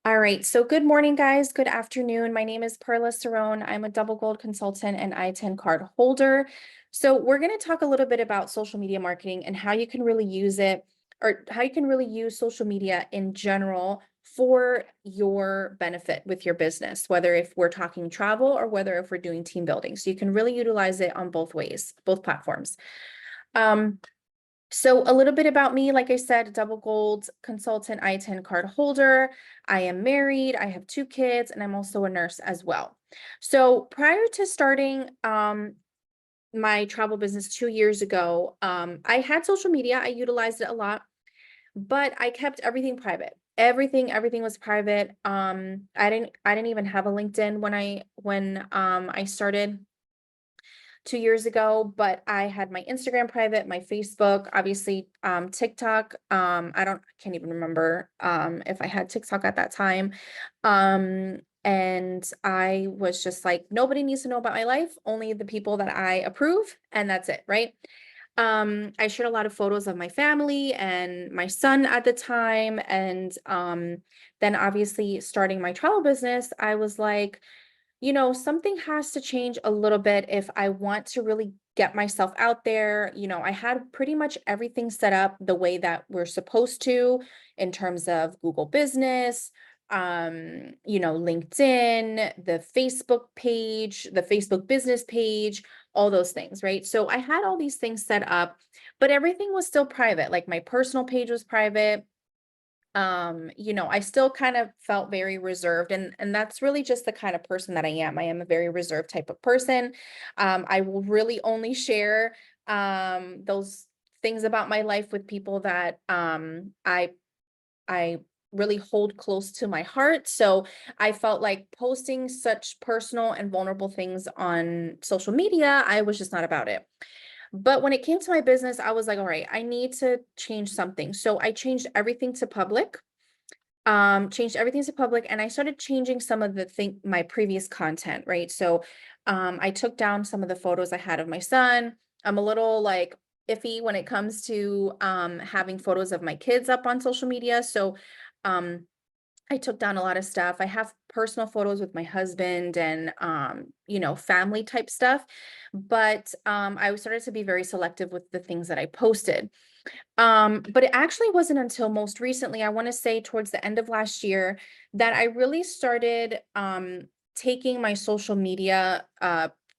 All right, so good morning, guys. Good afternoon. My name is Perla Cerrone. I'm a double gold consultant and I-10 card holder. So we're going to talk a little bit about social media marketing and how you can really use it, or how you can really use social media in general for your benefit with your business, whether if we're talking travel or whether if we're doing team building. So you can really utilize it on both ways, both platforms. Um, so a little bit about me, like I said, double gold consultant, I-10 card holder. I am married, I have 2 kids, and I'm also a nurse as well. So prior to starting my travel business 2 years ago, I had social media. I utilized it a lot, but I kept everything private. Everything was private. I didn't even have a LinkedIn when I started 2 years ago, but I had my Instagram private, my Facebook, obviously, TikTok. I can't even remember if I had TikTok at that time. And I was just like, nobody needs to know about my life, only the people that I approve, and that's it, right? I shared a lot of photos of my family and my son at the time. And then obviously starting my travel business, I was like, something has to change a little bit if I want to really get myself out there. I had pretty much everything set up the way that we're supposed to in terms of Google Business, LinkedIn, the Facebook page, the Facebook business page, all those things, right? So I had all these things set up, but everything was still private. Like my personal page was private. I still kind of felt very reserved, and that's really just the kind of person that I am. I am a very reserved type of person. I will really only share those things about my life with people that I really hold close to my heart. So I felt like posting such personal and vulnerable things on social media, I was just not about it. But when it came to my business, I was like, all right, I need to change something. So I changed everything to public, and I started changing some of my previous content, right? So I took down some of the photos I had of my son. I'm a little like iffy when it comes to having photos of my kids up on social media. So um I took down a lot of stuff. I have personal photos with my husband and family type stuff, but I started to be very selective with the things that I posted. But it actually wasn't until most recently, I want to say towards the end of last year, that I really started taking my social media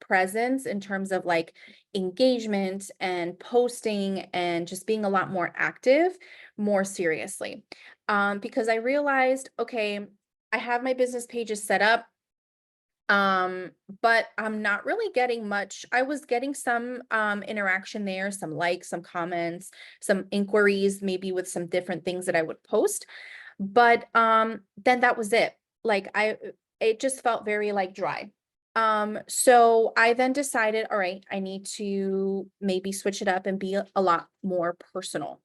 presence in terms of like engagement and posting and just being a lot more active, more seriously. Because I realized, okay, I have my business pages set up, um, but I'm not really getting much. I was getting some interaction there, some likes, some comments, some inquiries, maybe with some different things that I would post. But then that was it. Like it just felt very like dry. So I then decided, all right, I need to maybe switch it up and be a lot more personal.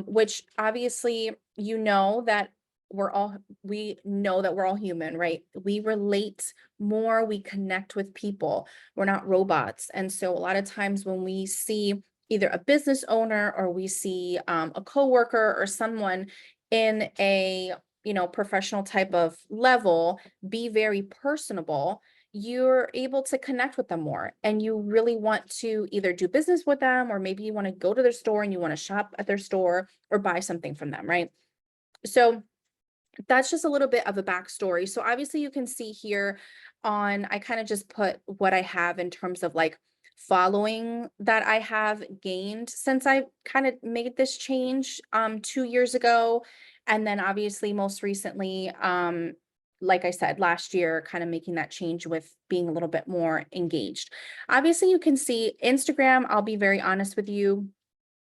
Which obviously that we know that we're all human, right? We relate more, we connect with people. We're not robots. And so a lot of times when we see either a business owner or we see a coworker or someone in a professional type of level be very personable, you're able to connect with them more, and you really want to either do business with them, or maybe you want to go to their store and you want to shop at their store or buy something from them, right? So that's just a little bit of a backstory. So obviously you can see here I kind of just put what I have in terms of like following that I have gained since I kind of made this change 2 years ago. And then obviously most recently, like I said, last year, kind of making that change with being a little bit more engaged. Obviously, you can see Instagram, I'll be very honest with you,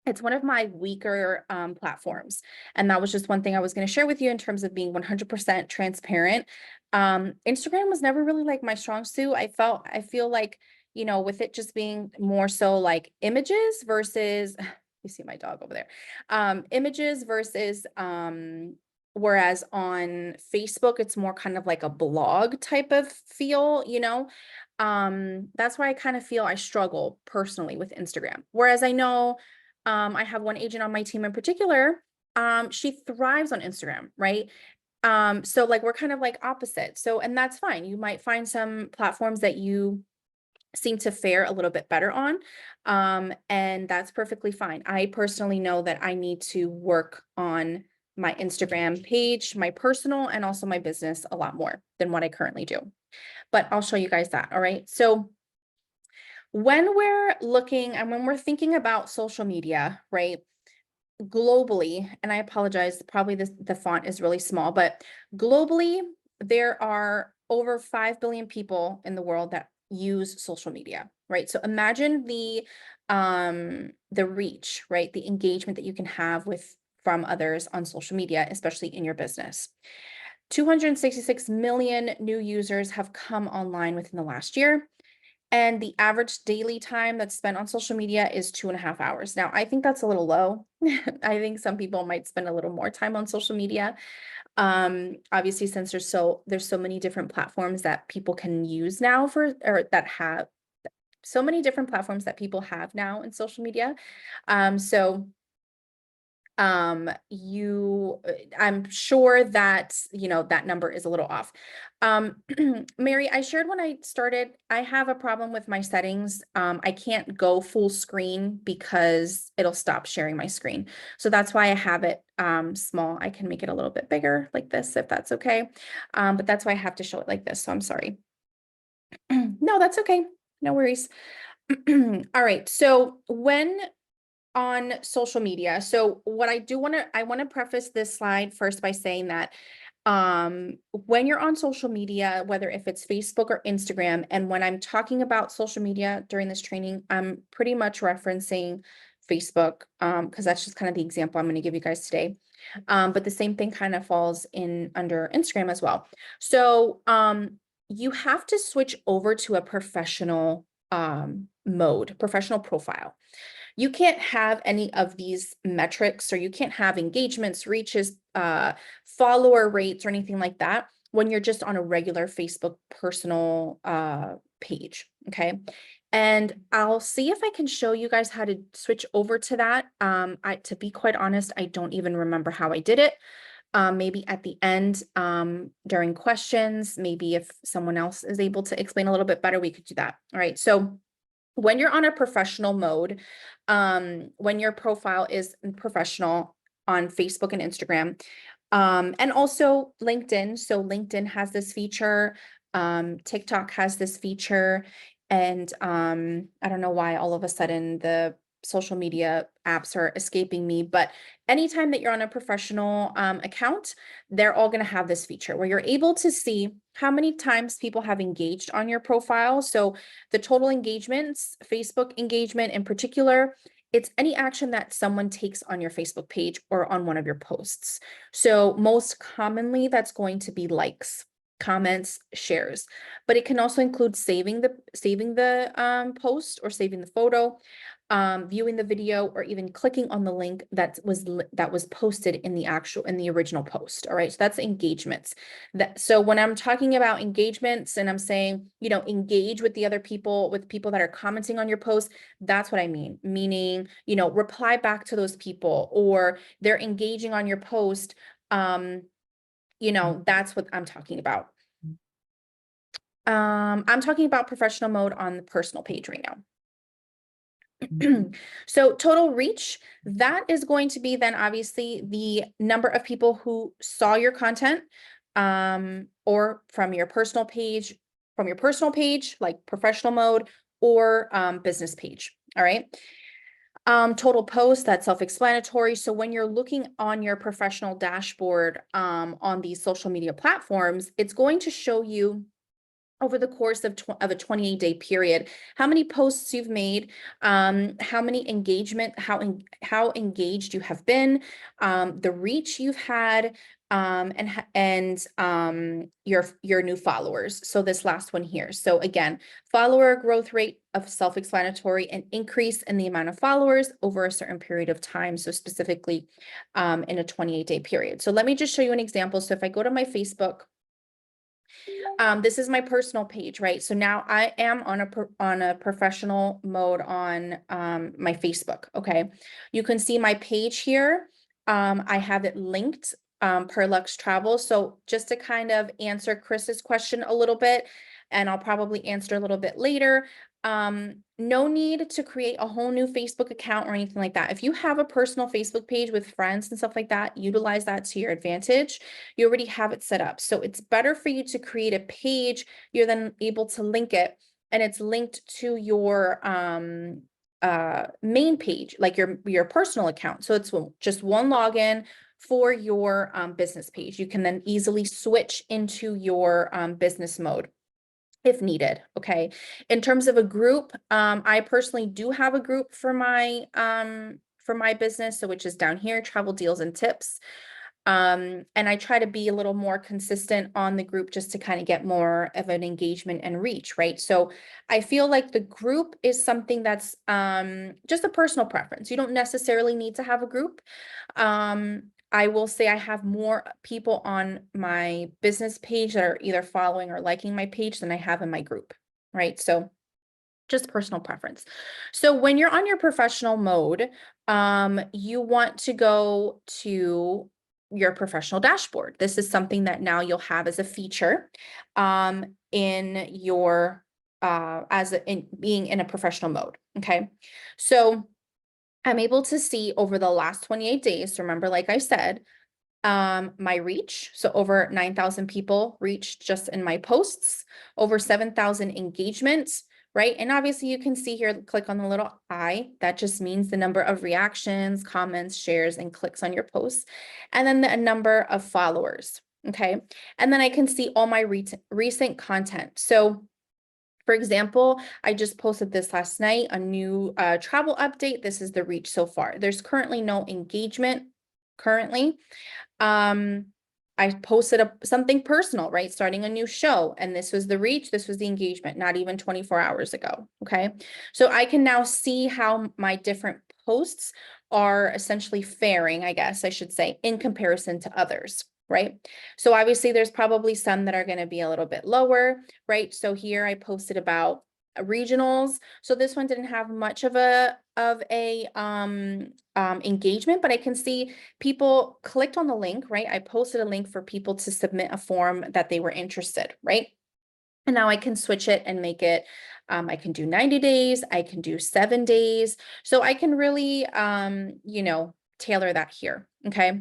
it's one of my weaker platforms. And that was just one thing I was going to share with you in terms of being 100% transparent. Instagram was never really like my strong suit. I feel like, with it just being more so like images versus, you see my dog over there, images versus, whereas on Facebook, it's more kind of like a blog type of feel. That's why I kind of feel I struggle personally with Instagram. Whereas I know I have one agent on my team in particular. She thrives on Instagram, right? So like we're kind of like opposite. So, and that's fine. You might find some platforms that you seem to fare a little bit better on. And that's perfectly fine. I personally know that I need to work on my Instagram page, my personal, and also my business a lot more than what I currently do. But I'll show you guys that. All right. So when we're looking and when we're thinking about social media, right? Globally, and I apologize, probably the font is really small, but globally, there are over 5 billion people in the world that use social media, right? So imagine the reach, right? The engagement that you can have with from others on social media, especially in your business. 266 million new users have come online within the last year. And the average daily time that's spent on social media is 2.5 hours. Now, I think that's a little low. I think some people might spend a little more time on social media. Obviously, since there's so many different platforms that people can use now or that have so many different platforms that people have now in social media. So I'm sure that that number is a little off. Mary, I shared when I started, I have a problem with my settings. I can't go full screen because it'll stop sharing my screen, so that's why I have it small. I can make it a little bit bigger like this if that's okay, but that's why I have to show it like this, so I'm sorry. No, that's okay, no worries. All right, so when on social media. So what I want to preface this slide first by saying that when you're on social media, whether if it's Facebook or Instagram, and when I'm talking about social media during this training, I'm pretty much referencing Facebook, because that's just kind of the example I'm going to give you guys today. But the same thing kind of falls in under Instagram as well. So you have to switch over to a professional mode, professional profile. You can't have any of these metrics, or you can't have engagements, reaches, follower rates, or anything like that when you're just on a regular Facebook personal page. Okay. And I'll see if I can show you guys how to switch over to that. To be quite honest, I don't even remember how I did it. Maybe at the end, during questions, maybe if someone else is able to explain a little bit better, we could do that. All right. So when you're on a professional mode, when your profile is professional on Facebook and Instagram, and also LinkedIn. So LinkedIn has this feature, TikTok has this feature, and I don't know why all of a sudden the social media apps are escaping me, but anytime that you're on a professional account, they're all going to have this feature where you're able to see how many times people have engaged on your profile. So the total engagements, Facebook engagement in particular, it's any action that someone takes on your Facebook page or on one of your posts. So most commonly, that's going to be likes, comments, shares, but it can also include saving the post or saving the photo, viewing the video, or even clicking on the link that was posted in the original post. All right, so that's engagements. So when I'm talking about engagements and I'm saying, engage with the other people, with people that are commenting on your post, that's what I mean. Meaning, reply back to those people, or they're engaging on your post. That's what I'm talking about. I'm talking about professional mode on the personal page right now. So total reach, that is going to be then obviously the number of people who saw your content, or from your personal page, like professional mode, or business page. All right. Total posts, that's self-explanatory. So when you're looking on your professional dashboard on these social media platforms, it's going to show you over the course of a 28-day period, how many posts you've made, how many engagement, how engaged you have been, the reach you've had, and your new followers. So this last one here. So again, follower growth rate of self-explanatory, an increase in the amount of followers over a certain period of time. So specifically in a 28-day period. So let me just show you an example. So if I go to my Facebook, this is my personal page, right? So now I am on a professional mode on my Facebook. Okay, you can see my page here. I have it linked per Lux Travel. So just to kind of answer Chris's question a little bit, and I'll probably answer a little bit later. No need to create a whole new Facebook account or anything like that. If you have a personal Facebook page with friends and stuff like that, utilize that to your advantage. You already have it set up. So it's better for you to create a page. You're then able to link it, and it's linked to your main page, like your personal account. So it's just one login for your business page. You can then easily switch into your business mode if needed. Okay. In terms of a group, I personally do have a group for my business, so which is down here, Travel Deals and Tips. And I try to be a little more consistent on the group just to kind of get more of an engagement and reach, right? So I feel like the group is something that's just a personal preference. You don't necessarily need to have a group. I will say I have more people on my business page that are either following or liking my page than I have in my group, right? So just personal preference. So when you're on your professional mode, you want to go to your professional dashboard. This is something that now you'll have as a feature in your in being in a professional mode. Okay. So I'm able to see over the last 28 days, remember, like I said, my reach. So over 9,000 people reached just in my posts, over 7,000 engagements, right? And obviously you can see here, click on the little I, that just means the number of reactions, comments, shares, and clicks on your posts. And then the number of followers, okay? And then I can see all my recent content. So for example, I just posted this last night, a new travel update. This is the reach so far. There's currently no engagement currently. I posted something personal, right? Starting a new show, and this was the reach, this was the engagement, not even 24 hours ago, okay? So I can now see how my different posts are essentially faring, I guess I should say, in comparison to others, right? So obviously there's probably some that are going to be a little bit lower, right? So here I posted about regionals. So this one didn't have much of a engagement, but I can see people clicked on the link, right? I posted a link for people to submit a form that they were interested, right? And now I can switch it and make it, I can do 90 days, I can do 7 days. So I can really, tailor that here, okay?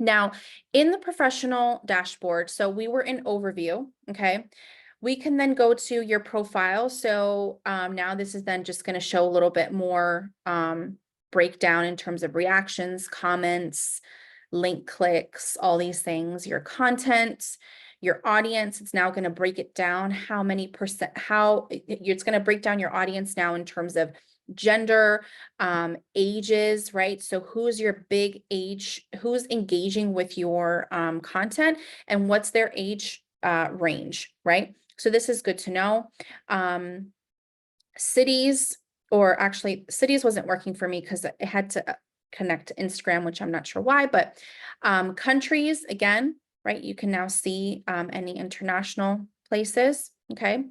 Now, in the professional dashboard, so we were in overview, okay? We can then go to your profile. So now this is then just going to show a little bit more breakdown in terms of reactions, comments, link clicks, all these things, your content, your audience. It's now going to break it down how many percent, it's going to break down your audience now in terms of gender, ages, right? So who's your big age, who's engaging with your content, and what's their age range, right? So this is good to know. Cities, or actually cities wasn't working for me because it had to connect to Instagram, which I'm not sure why, but countries, again, right? You can now see any international places, okay?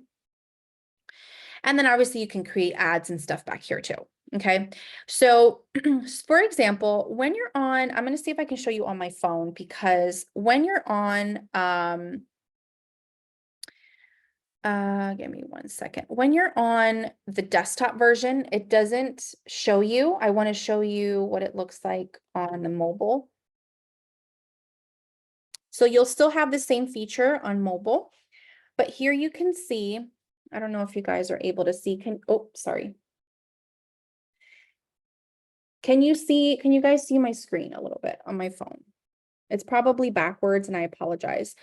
And then obviously you can create ads and stuff back here too. Okay. So for example, when you're on, I'm going to see if I can show you on my phone, because when you're on, give me 1 second. When you're on the desktop version, it doesn't show you. I want to show you what it looks like on the mobile. So you'll still have the same feature on mobile, but here you can see, I don't know if you guys are able to see, sorry. Can you guys see my screen a little bit on my phone? It's probably backwards and I apologize,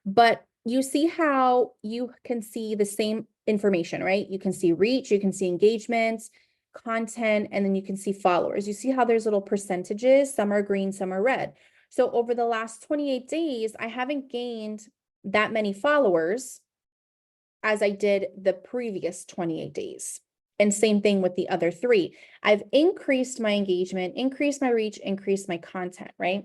but you see how you can see the same information, right? You can see reach, you can see engagements, content, and then you can see followers. You see how there's little percentages, some are green, some are red. So over the last 28 days, I haven't gained that many followers as I did the previous 28 days. And same thing with the other 3. I've increased my engagement, increased my reach, increased my content, right?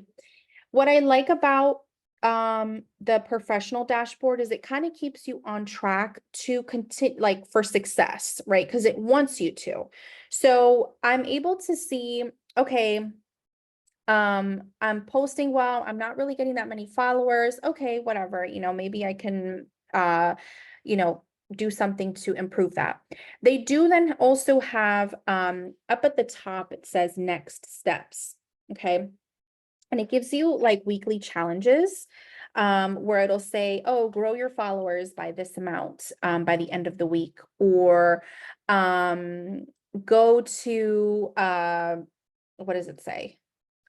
What I like about the professional dashboard is it kind of keeps you on track to continue, like, for success, right? Because it wants you to. So I'm able to see, okay, I'm posting well, I'm not really getting that many followers. Okay, whatever, maybe I can, you know, do something to improve that. They do then also have, up at the top, it says next steps. Okay. And it gives you like weekly challenges, where it'll say, oh, grow your followers by this amount, by the end of the week, or, go to, what does it say?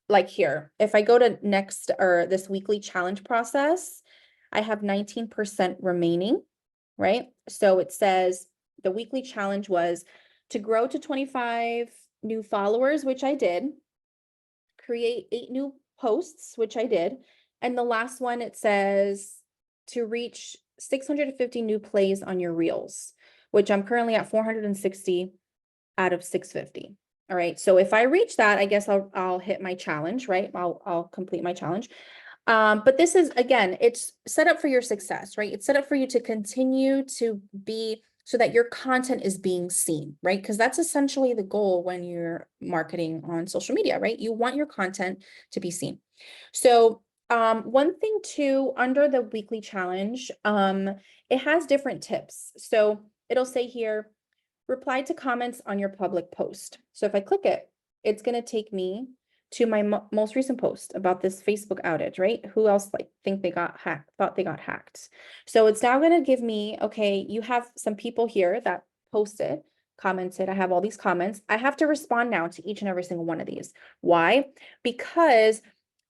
Like here, if I go to next or this weekly challenge process, I have 19% remaining, right? So it says the weekly challenge was to grow to 25 new followers, which I did, create 8 new posts, which I did. And the last one, it says to reach 650 new plays on your reels, which I'm currently at 460 out of 650. All right. So if I reach that, I guess I'll hit my challenge, right? I'll complete my challenge. But this is, again, it's set up for your success, right? It's set up for you to continue to be, so that your content is being seen, right? Because that's essentially the goal when you're marketing on social media, right? You want your content to be seen. So one thing too, under the weekly challenge, it has different tips. So it'll say here, reply to comments on your public post. So if I click it, it's going to take me to my most recent post about this Facebook outage, right? Who else thought they got hacked? So it's now going to give me, okay, you have some people here that posted, commented. I have all these comments. I have to respond now to each and every single one of these. Why? Because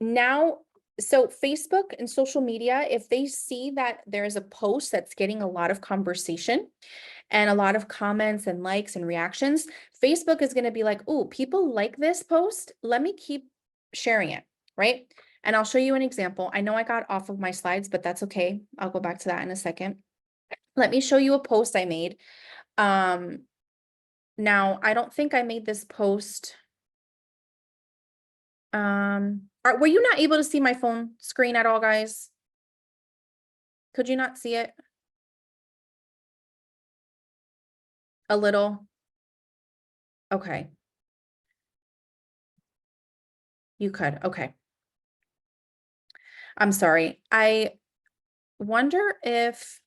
now, so Facebook and social media, if they see that there's a post that's getting a lot of conversation and a lot of comments and likes and reactions, Facebook is going to be like, oh, people like this post. Let me keep sharing it, right? And I'll show you an example. I know I got off of my slides, but that's okay. I'll go back to that in a second. Let me show you a post I made. Now, I don't think I made this post. Were you not able to see my phone screen at all, guys? Could you not see it? A little? Okay. You could. Okay. I'm sorry. I wonder if,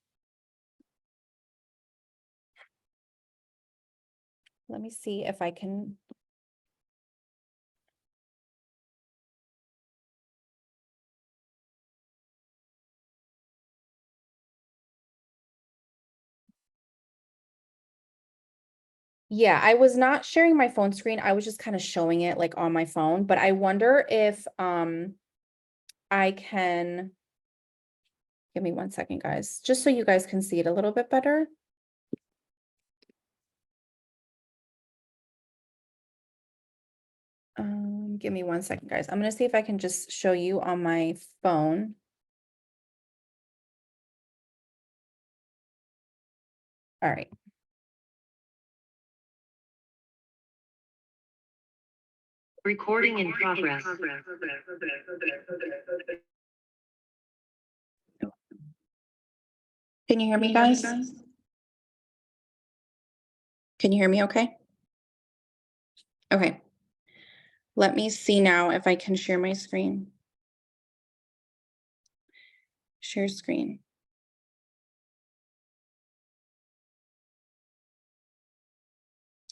let me see if I can. Yeah, I was not sharing my phone screen. I was just kind of showing it like on my phone, but I wonder if I can, give me 1 second, guys, just so you guys can see it a little bit better. Give me 1 second, guys. I'm gonna see if I can just show you on my phone. All right. Recording in progress. Can you hear me, guys? Can you hear me okay? Okay. Let me see now if I can share my screen. Share screen.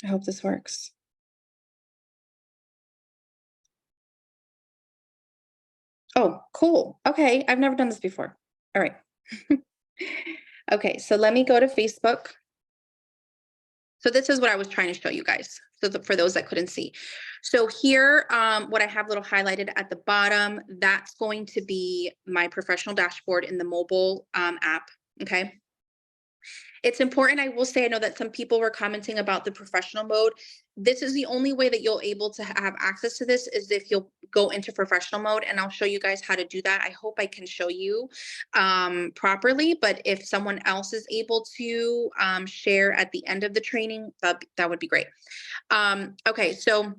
I hope this works. Oh, cool. Okay, I've never done this before. All right. Okay, so let me go to Facebook. So this is what I was trying to show you guys. So for those that couldn't see. So here, what I have little highlighted at the bottom, that's going to be my professional dashboard in the mobile app. Okay. It's important, I will say, I know that some people were commenting about the professional mode. This is the only way that you'll able to have access to this is if you'll go into professional mode, and I'll show you guys how to do that. I hope I can show you properly, but if someone else is able to share at the end of the training, that would be great. Okay, so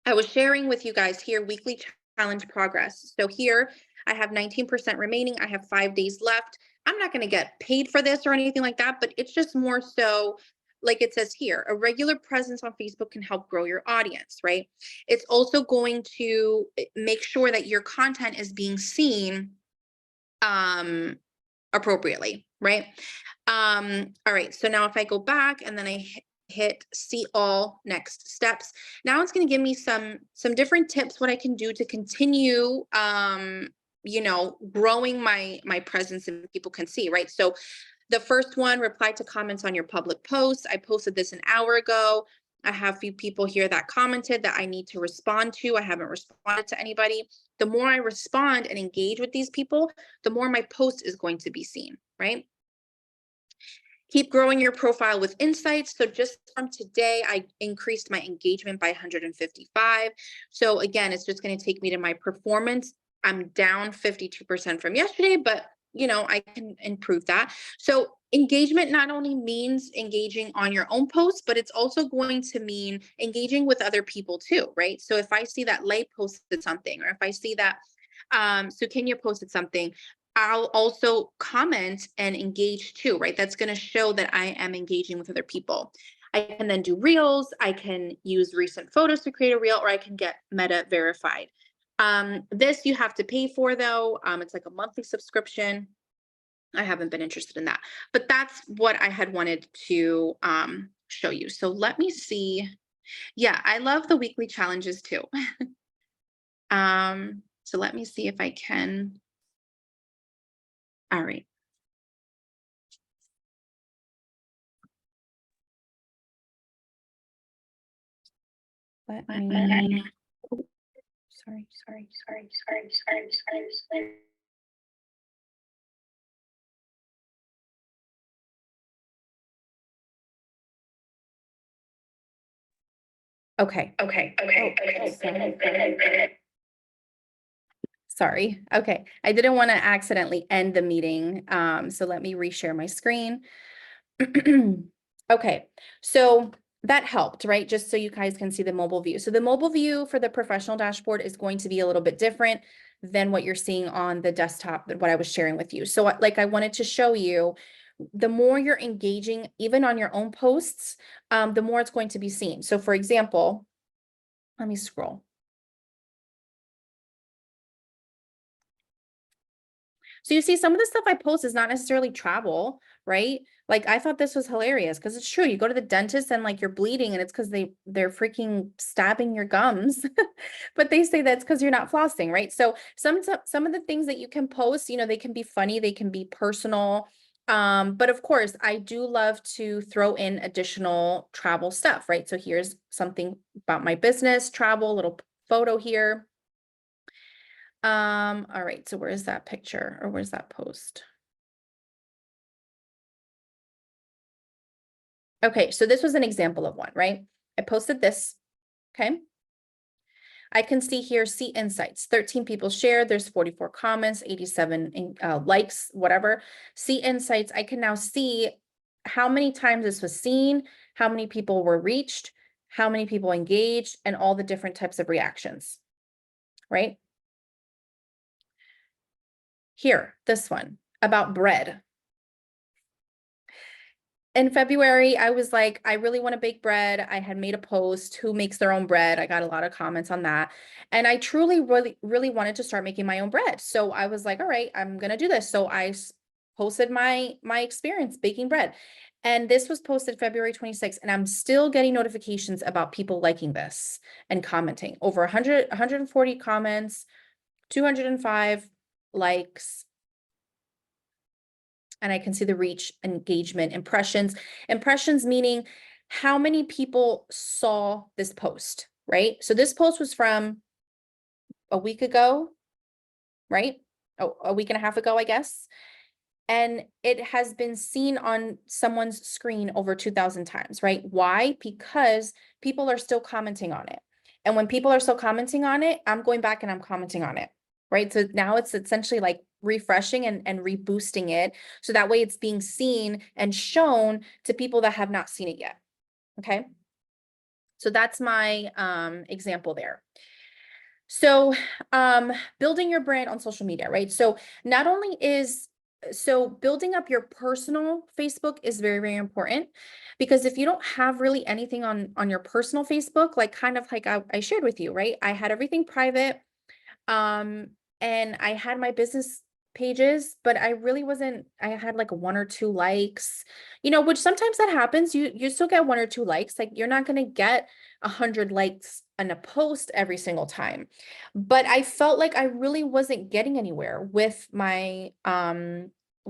I was sharing with you guys here weekly challenge progress. So here I have 19% remaining. I have 5 days left. I'm not going to get paid for this or anything like that, but it's just more so like it says here, a regular presence on Facebook can help grow your audience, right? It's also going to make sure that your content is being seen appropriately, right? All right, so now if I go back and then I hit see all next steps, now it's going to give me some different tips what I can do to continue growing my presence and people can see, right? So the first one, reply to comments on your public posts. I posted this an hour ago. I have a few people here that commented that I need to respond to. I haven't responded to anybody. The more I respond and engage with these people, the more my post is going to be seen, right? Keep growing your profile with insights. So just from today, I increased my engagement by 155. So again, it's just going to take me to my performance. I'm down 52% from yesterday, but I can improve that. So engagement not only means engaging on your own posts, but it's also going to mean engaging with other people too, right? So if I see that Lay posted something, or if I see that Sukanya posted something, I'll also comment and engage too, right? That's going to show that I am engaging with other people. I can then do reels. I can use recent photos to create a reel, or I can get Meta verified. This you have to pay for though. It's like a monthly subscription. I haven't been interested in that, but that's what I had wanted to show you. So let me see. Yeah, I love the weekly challenges too. So let me see if I can. All right. Let me. Oh, sorry. Okay. Sorry. Okay. I didn't want to accidentally end the meeting. So let me reshare my screen. Okay. So that helped, right? Just so you guys can see the mobile view. So the mobile view for the professional dashboard is going to be a little bit different than what you're seeing on the desktop, what I was sharing with you. So like I wanted to show you, the more you're engaging, even on your own posts, the more it's going to be seen. So for example, let me scroll. So you see, some of the stuff I post is not necessarily travel, right? Like I thought this was hilarious because it's true. You go to the dentist and like you're bleeding and it's because they're freaking stabbing your gums. But they say that's because you're not flossing, right? So some of the things that you can post, they can be funny, they can be personal. But of course, I do love to throw in additional travel stuff, right? So here's something about my business, travel, little photo here. All right, so where's that picture or where's that post? Okay, so this was an example of one, right? I posted this, okay? I can see here, see insights, 13 people shared, there's 44 comments, 87 likes, whatever. See insights, I can now see how many times this was seen, how many people were reached, how many people engaged, and all the different types of reactions, right? Here, this one about bread. In February, I was like, I really want to bake bread. I had made a post, who makes their own bread. I got a lot of comments on that. And I truly, really wanted to start making my own bread. So I was like, all right, I'm going to do this. So I posted my experience baking bread. And this was posted February 26th. And I'm still getting notifications about people liking this and commenting. Over 140 comments, 205 likes. And I can see the reach, engagement, impressions. Impressions meaning how many people saw this post, right? So this post was from a week ago, right? Oh, a week and a half ago, I guess. And it has been seen on someone's screen over 2,000 times, right? Why? Because people are still commenting on it. And when people are still commenting on it, I'm going back and I'm commenting on it, right? So now it's essentially like refreshing and reboosting it. So that way it's being seen and shown to people that have not seen it yet. Okay. So that's my example there. So building your brand on social media, right? So not only is so building up your personal Facebook is very, very important, because if you don't have really anything on your personal Facebook, like kind of like I shared with you, right? I had everything private. Um, and I had my business pages, but I really wasn't, I had like 1 or 2 likes, which sometimes that happens. You still get 1 or 2 likes. Like, you're not gonna get 100 likes on a post every single time. But I felt like I really wasn't getting anywhere with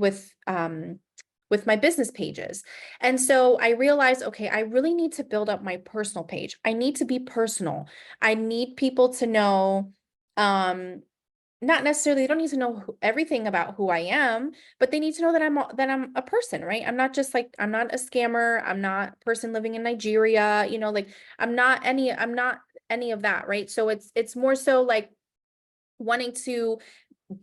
with my business pages. And so I realized, okay, I really need to build up my personal page. I need to be personal. I need people to know, um not necessarily, they don't need to know everything about who I am, but they need to know that I'm a person, right? I'm not a scammer. I'm not a person living in Nigeria, like I'm not any of that, right? So it's more so like wanting to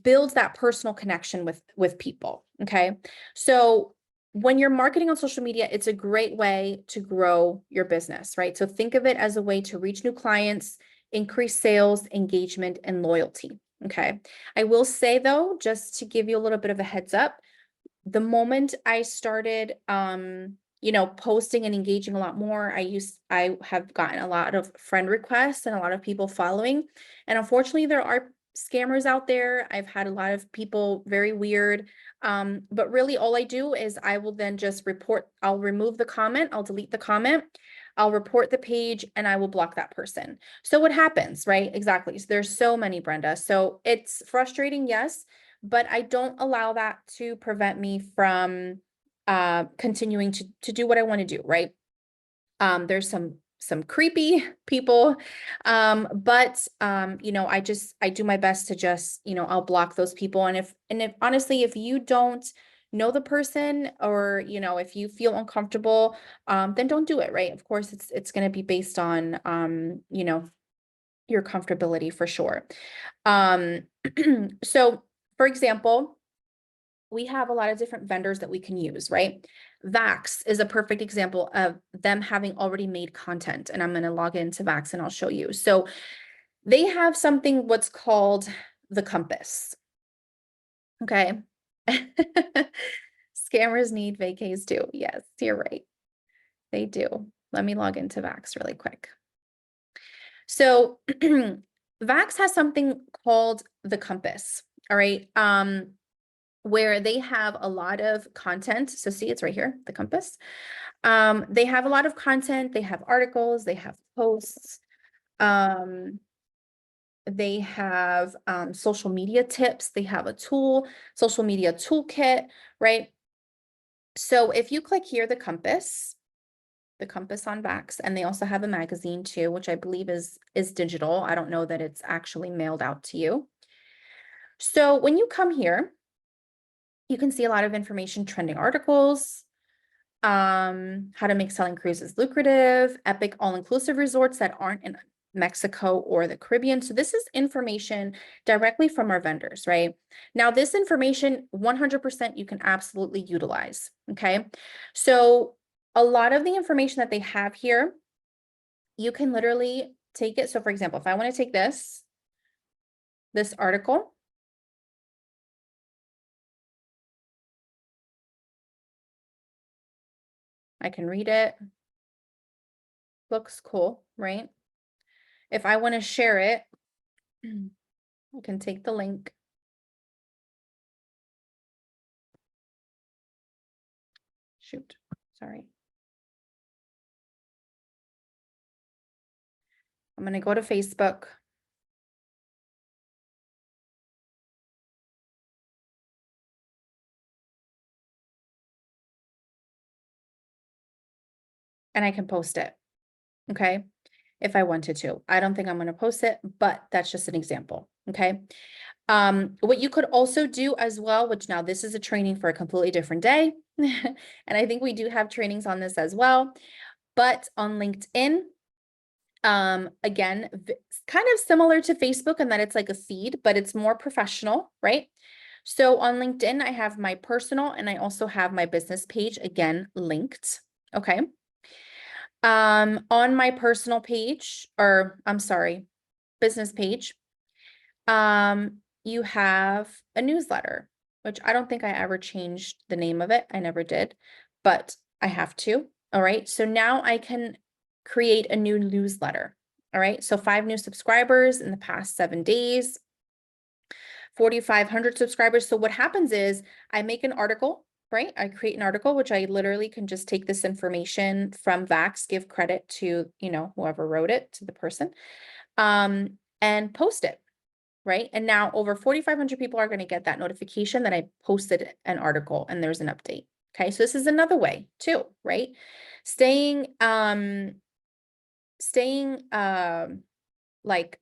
build that personal connection with people. Okay. So when you're marketing on social media, it's a great way to grow your business, right? So think of it as a way to reach new clients, increase sales, engagement, and loyalty. Okay. I will say though, just to give you a little bit of a heads up, the moment I started posting and engaging a lot more, I have gotten a lot of friend requests and a lot of people following. And unfortunately, there are scammers out there. I've had a lot of people very weird. But really all I do is I will then just I'll remove the comment, I'll delete the comment, I'll report the page, and I will block that person. So what happens, right? Exactly. So there's so many, Brenda. So it's frustrating, yes, but I don't allow that to prevent me from continuing to do what I want to do, right? There's some creepy people, but I do my best to just, I'll block those people. And if honestly, if you don't know the person, or if you feel uncomfortable, then don't do it, right? Of course, it's going to be based on your comfortability for sure. So for example, we have a lot of different vendors that we can use, right? Vax is a perfect example of them having already made content. And I'm going to log into Vax and I'll show you. So they have something what's called the compass. Okay. Scammers need vacays too. Yes, you're right. They do. Let me log into Vax really quick. So Vax has something called the compass. All right. Where they have a lot of content. So see, it's right here, the compass. They have a lot of content. They have articles, they have posts. They have social media tips. They have a tool, social media toolkit, right? So if you click here, the compass on Vax, and they also have a magazine too, which I believe is digital. I don't know that it's actually mailed out to you. So when you come here, you can see a lot of information, trending articles, how to make selling cruises lucrative, epic all-inclusive resorts that aren't in Mexico or the Caribbean. So this is information directly from our vendors, right? Now, this information, 100% you can absolutely utilize, okay? So a lot of the information that they have here, you can literally take it. So for example, if I want to take this article, I can read it. Looks cool, right? If I want to share it, I can take the link. Shoot, sorry. I'm going to go to Facebook. And I can post it. Okay. If I wanted to. I don't think I'm going to post it, but that's just an example. Okay. What you could also do as well, which now this is a training for a completely different day. And I think we do have trainings on this as well, but on LinkedIn, again, kind of similar to Facebook in that it's like a feed, but it's more professional, right? So on LinkedIn, I have my personal and I also have my business page, again, linked. Okay. On my personal page, or I'm sorry, business page, you have a newsletter. which I don't think I ever changed the name of it. I never did, but I have to. All right. So now I can create a new newsletter. All right. So 5 new subscribers in the past 7 days, 4,500 subscribers. So what happens is I make an article, right? I create an article, which I literally can just take this information from Vax, give credit to, whoever wrote it, to the person, and post it. Right. And now over 4,500 people are going to get that notification that I posted an article and there's an update. Okay. So this is another way too, right? Staying, like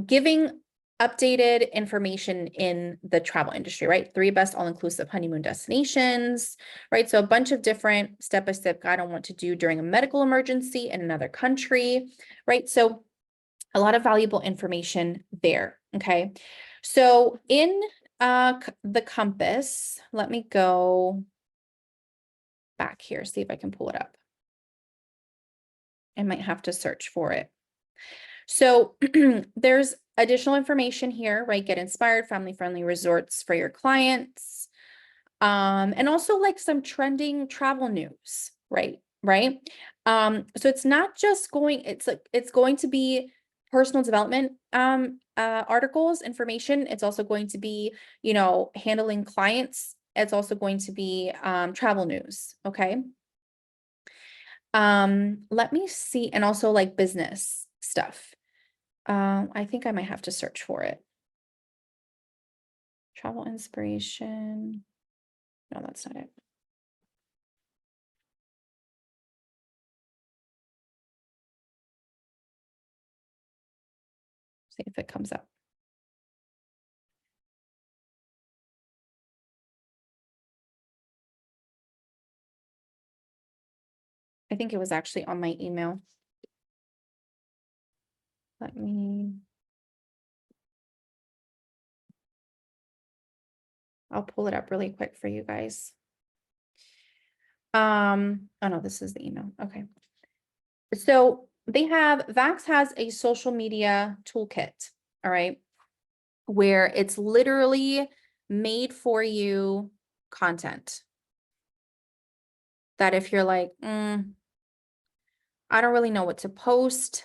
giving updated information in the travel industry, right? 3 best all-inclusive honeymoon destinations, right? So a bunch of different step-by-step guide on what to do during a medical emergency in another country, right? So a lot of valuable information there. Okay. So in the Compass, let me go back here, see if I can pull it up. I might have to search for it. So there's additional information here, right? Get inspired, family-friendly resorts for your clients. And also like some trending travel news, right? Right. So it's not just going, it's going to be personal development articles, information. It's also going to be, handling clients. It's also going to be travel news. Okay. Let me see, and also like business stuff. I think I might have to search for it. Travel inspiration. No, that's not it. See if it comes up. I think it was actually on my email. I'll pull it up really quick for you guys. Oh no, this is the email. Okay. So Vax has a social media toolkit, all right, where it's literally made for you content that if you're like, I don't really know what to post.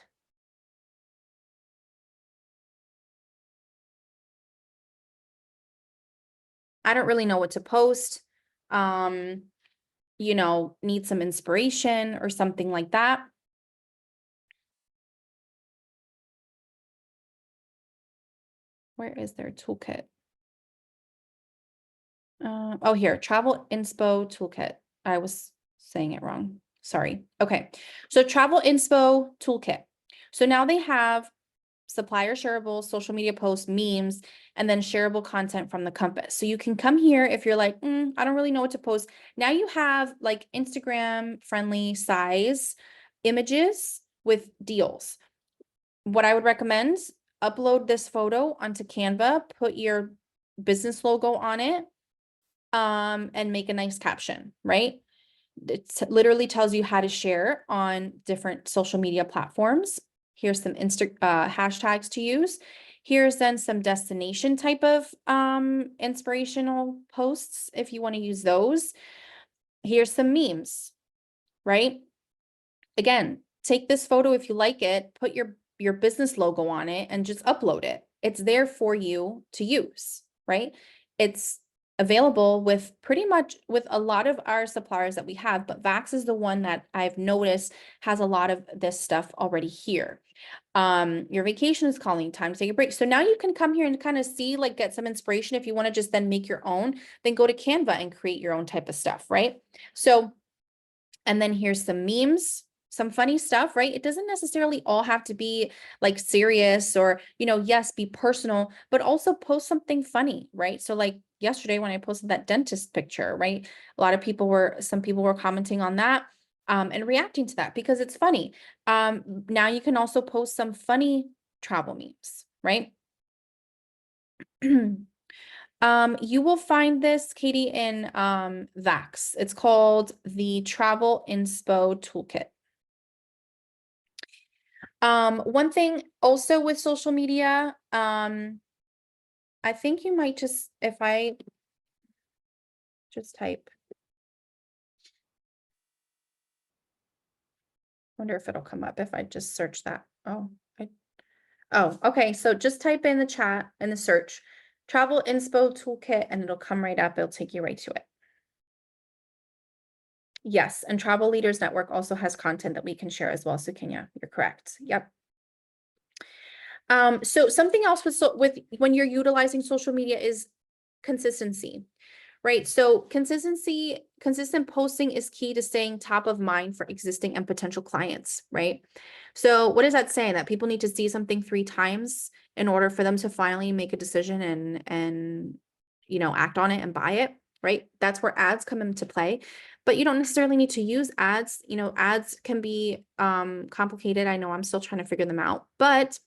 I don't really know what to post. Need some inspiration or something like that. Where is their toolkit? Oh, here, Travel Inspo Toolkit. I was saying it wrong. Sorry. Okay. So Travel Inspo Toolkit. So now they have supplier shareable, social media posts, memes, and then shareable content from the Compass. So you can come here if you're like, I don't really know what to post. Now you have like Instagram friendly size images with deals. What I would recommend, upload this photo onto Canva, put your business logo on it, and make a nice caption, right? It literally tells you how to share on different social media platforms. Here's some hashtags to use. Here's then some destination type of inspirational posts if you want to use those. Here's some memes, right? Again, take this photo if you like it, put your business logo on it and just upload it. It's there for you to use, right? It's available with a lot of our suppliers that we have, but Vax is the one that I've noticed has a lot of this stuff already here. Your vacation is calling, time to take a break. So now you can come here and kind of see, like, get some inspiration. If you want to just then make your own, then go to Canva and create your own type of stuff, right? So, and then here's some memes, some funny stuff, right? It doesn't necessarily all have to be like serious or, yes, be personal, but also post something funny, right? So like yesterday when I posted that dentist picture, right? Some people were commenting on that and reacting to that because it's funny. Now you can also post some funny travel memes, right? You will find this, Katie, in Vax. It's called the Travel Inspo Toolkit. One thing also with social media, I think you might just, if I just type. Wonder if it'll come up if I just search that. Oh, okay. So just type in the chat, in the search, travel inspo toolkit, and it'll come right up. It'll take you right to it. Yes, and Travel Leaders Network also has content that we can share as well. So Kenya, you're correct. Yep. So something else with when you're utilizing social media is consistency, right? So consistent posting is key to staying top of mind for existing and potential clients, right? So what is that saying? That people need to see something 3 times in order for them to finally make a decision and act on it and buy it, right? That's where ads come into play. But you don't necessarily need to use ads. Ads can be complicated. I know I'm still trying to figure them out, but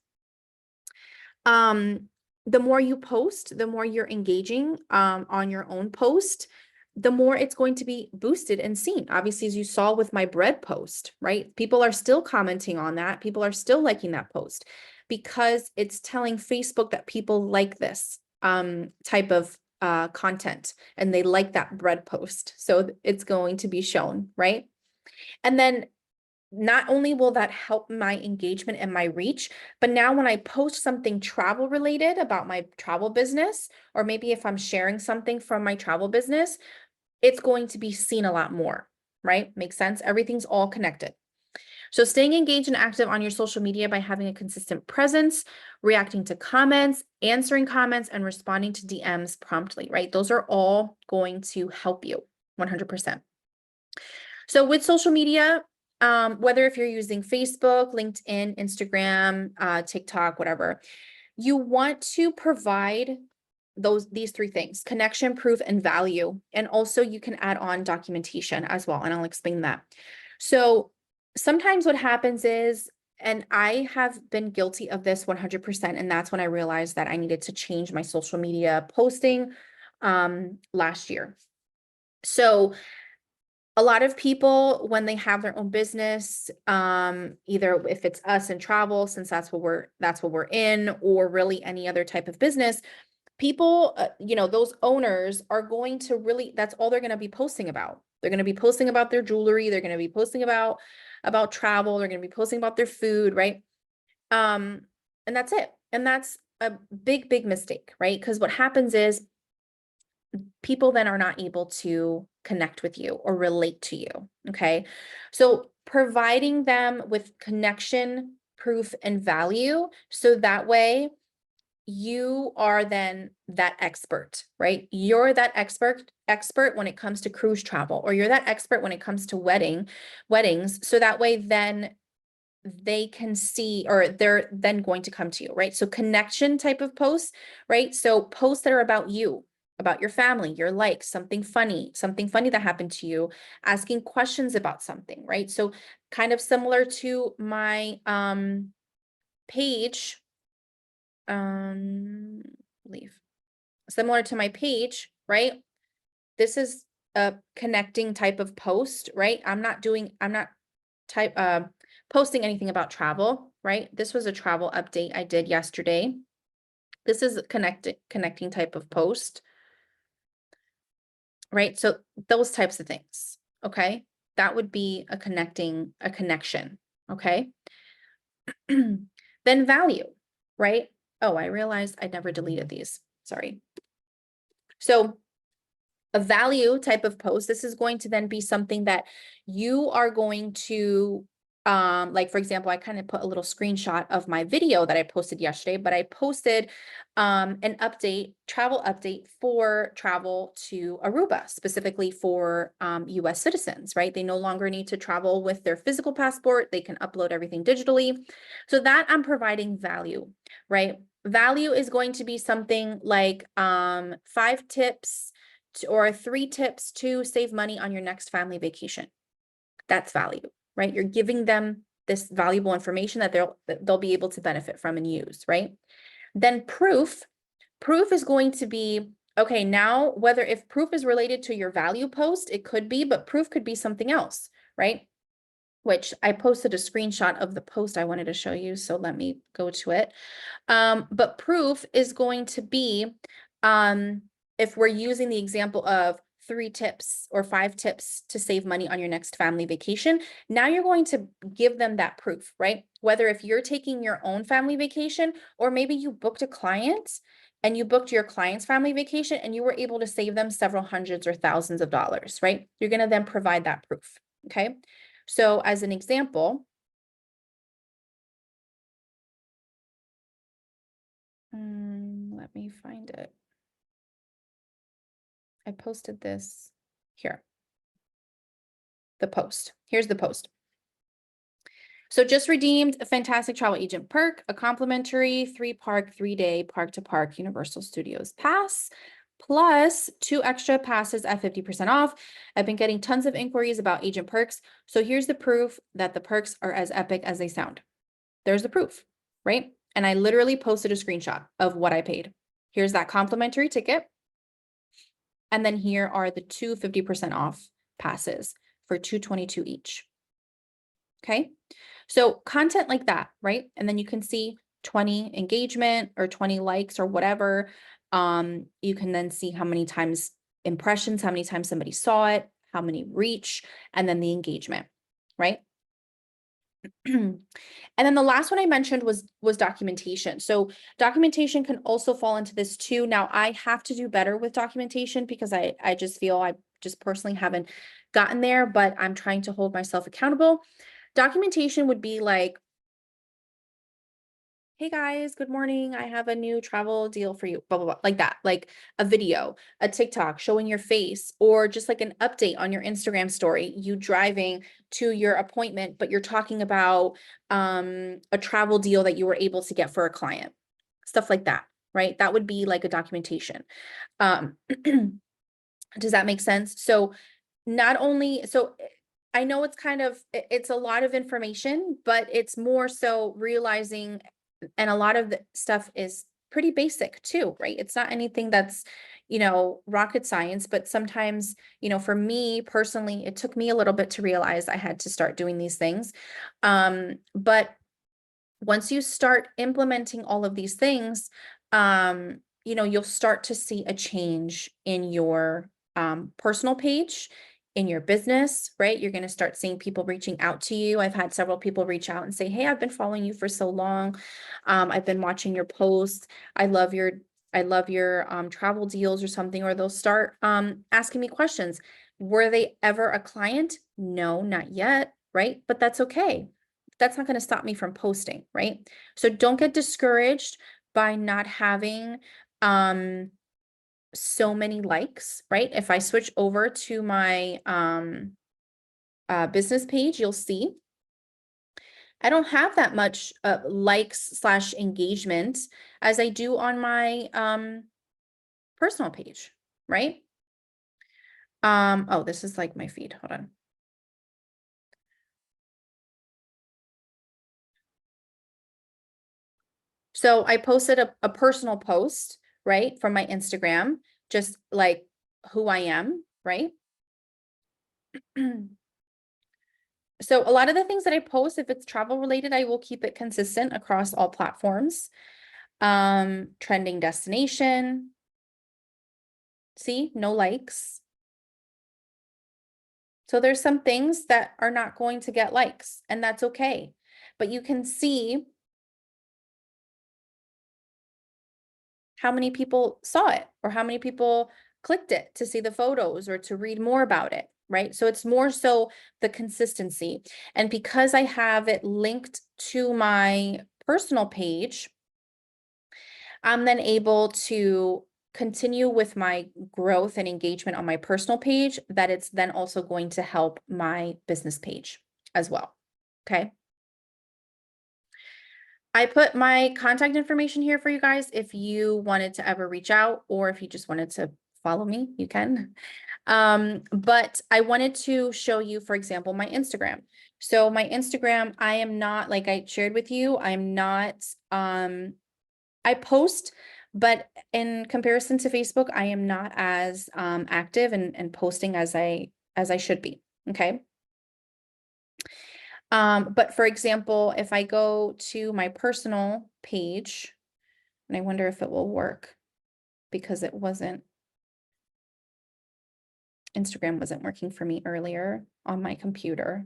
the more you post, the more you're engaging on your own post, the more it's going to be boosted and seen. Obviously, as you saw with my bread post, right? People are still commenting on that. People are still liking that post because it's telling Facebook that people like this type of content and they like that bread post. So it's going to be shown, right? And then not only will that help my engagement and my reach, but now when I post something travel related about my travel business, or maybe if I'm sharing something from my travel business, it's going to be seen a lot more, right? Makes sense? Everything's all connected. So staying engaged and active on your social media by having a consistent presence, reacting to comments, answering comments, and responding to DMs promptly, right? Those are all going to help you 100%. So with social media, whether if you're using Facebook, LinkedIn, Instagram, TikTok, whatever, you want to provide these 3 things: connection, proof, and value. And also you can add on documentation as well. And I'll explain that. So sometimes what happens is, and I have been guilty of this 100%, and that's when I realized that I needed to change my social media posting last year. So a lot of people, when they have their own business, either if it's us in travel, since that's what we're in, or really any other type of business, people, those owners are going to really, that's all they're going to be posting about. They're going to be posting about their jewelry. They're going to be posting about travel. They're going to be posting about their food, right? And that's it. And that's a big, big mistake, right? Because what happens is people then are not able to connect with you or relate to you. Okay. So providing them with connection, proof, and value. So that way you are then that expert, right? You're that expert when it comes to cruise travel, or you're that expert when it comes to weddings. So that way then they can see, or they're then going to come to you, right? So connection type of posts, right? So posts that are about you, about your family, your likes, something funny that happened to you, asking questions about something, right? So kind of similar to my page, leave. Similar to my page, right? This is a connecting type of post, right? I'm not posting anything about travel, right? This was a travel update I did yesterday. This is a connecting type of post, right? So those types of things, okay? That would be a connection, okay? Then value, right? Oh, I realized I never deleted these. Sorry. So a value type of post, this is going to then be something that you are going to, like, for example, I kind of put a little screenshot of my video that I posted yesterday, but I posted an travel update for travel to Aruba, specifically for US citizens, right? They no longer need to travel with their physical passport. They can upload everything digitally. So that I'm providing value, right? Value is going to be something like 5 tips or 3 tips to save money on your next family vacation. That's value, right? You're giving them this valuable information that they'll be able to benefit from and use, right? Then proof is going to be, okay, now whether if proof is related to your value post, it could be, but proof could be something else, right? which I posted a screenshot of the post I wanted to show you. So let me go to it. But proof is going to be, if we're using the example of 3 tips or 5 tips to save money on your next family vacation, now you're going to give them that proof, right? Whether if you're taking your own family vacation, or maybe you booked a client and you booked your client's family vacation and you were able to save them several hundreds or thousands of dollars, right? You're going to then provide that proof. Okay. So as an example, let me find it. I posted this here. The post. Here's the post. So just redeemed a fantastic travel agent perk, a complimentary 3-park, 3-day park to park Universal Studios pass, plus 2 extra passes at 50% off. I've been getting tons of inquiries about agent perks. So here's the proof that the perks are as epic as they sound. There's the proof, right? And I literally posted a screenshot of what I paid. Here's that complimentary ticket. And then here are the 2 50% off passes for $222 each. Okay. So content like that, right? And then you can see 20 engagement or 20 likes or whatever. You can then see how many times impressions, how many times somebody saw it, how many reach, and then the engagement, right? And then the last one I mentioned was documentation. So documentation can also fall into this too. Now I have to do better with documentation because I just feel I just personally haven't gotten there, but I'm trying to hold myself accountable. Documentation would be like, hey guys, good morning. I have a new travel deal for you, blah, blah, blah, like that, like a video, a TikTok showing your face, or just like an update on your Instagram story, you driving to your appointment, but you're talking about a travel deal that you were able to get for a client, stuff like that, right? That would be like a documentation. Does that make sense? So not only, so I know it's kind of, it's a lot of information, but it's more so realizing, and a lot of the stuff is pretty basic too, right? It's not anything that's, rocket science, but sometimes, for me personally, it took me a little bit to realize I had to start doing these things. But once you start implementing all of these things, you'll start to see a change in your personal page, in your business, right? You're going to start seeing people reaching out to you. I've had several people reach out and say, hey, I've been following you for so long. I've been watching your posts. I love your travel deals or something, or they'll start asking me questions. Were they ever a client? No, not yet, right? But that's okay. That's not going to stop me from posting, right? So don't get discouraged by not having so many likes, right? If I switch over to my business page, you'll see I don't have that much likes / engagement as I do on my personal page, right? Oh, this is like my feed. Hold on. So I posted a personal post, right, from my Instagram, just like who I am, right? So a lot of the things that I post, if it's travel related, I will keep it consistent across all platforms. Trending destination. See, no likes. So there's some things that are not going to get likes, and that's okay. But you can see how many people saw it or how many people clicked it to see the photos or to read more about it, right? So it's more so the consistency. And because I have it linked to my personal page, I'm then able to continue with my growth and engagement on my personal page, that it's then also going to help my business page as well. Okay. I put my contact information here for you guys. If you wanted to ever reach out, or if you just wanted to follow me, you can. But I wanted to show you, for example, my Instagram. So my Instagram, I am not, like I shared with you, I'm not, I post, but in comparison to Facebook, I am not as active and posting as I should be. Okay. But for example, if I go to my personal page, and I wonder if it will work because Instagram wasn't working for me earlier on my computer.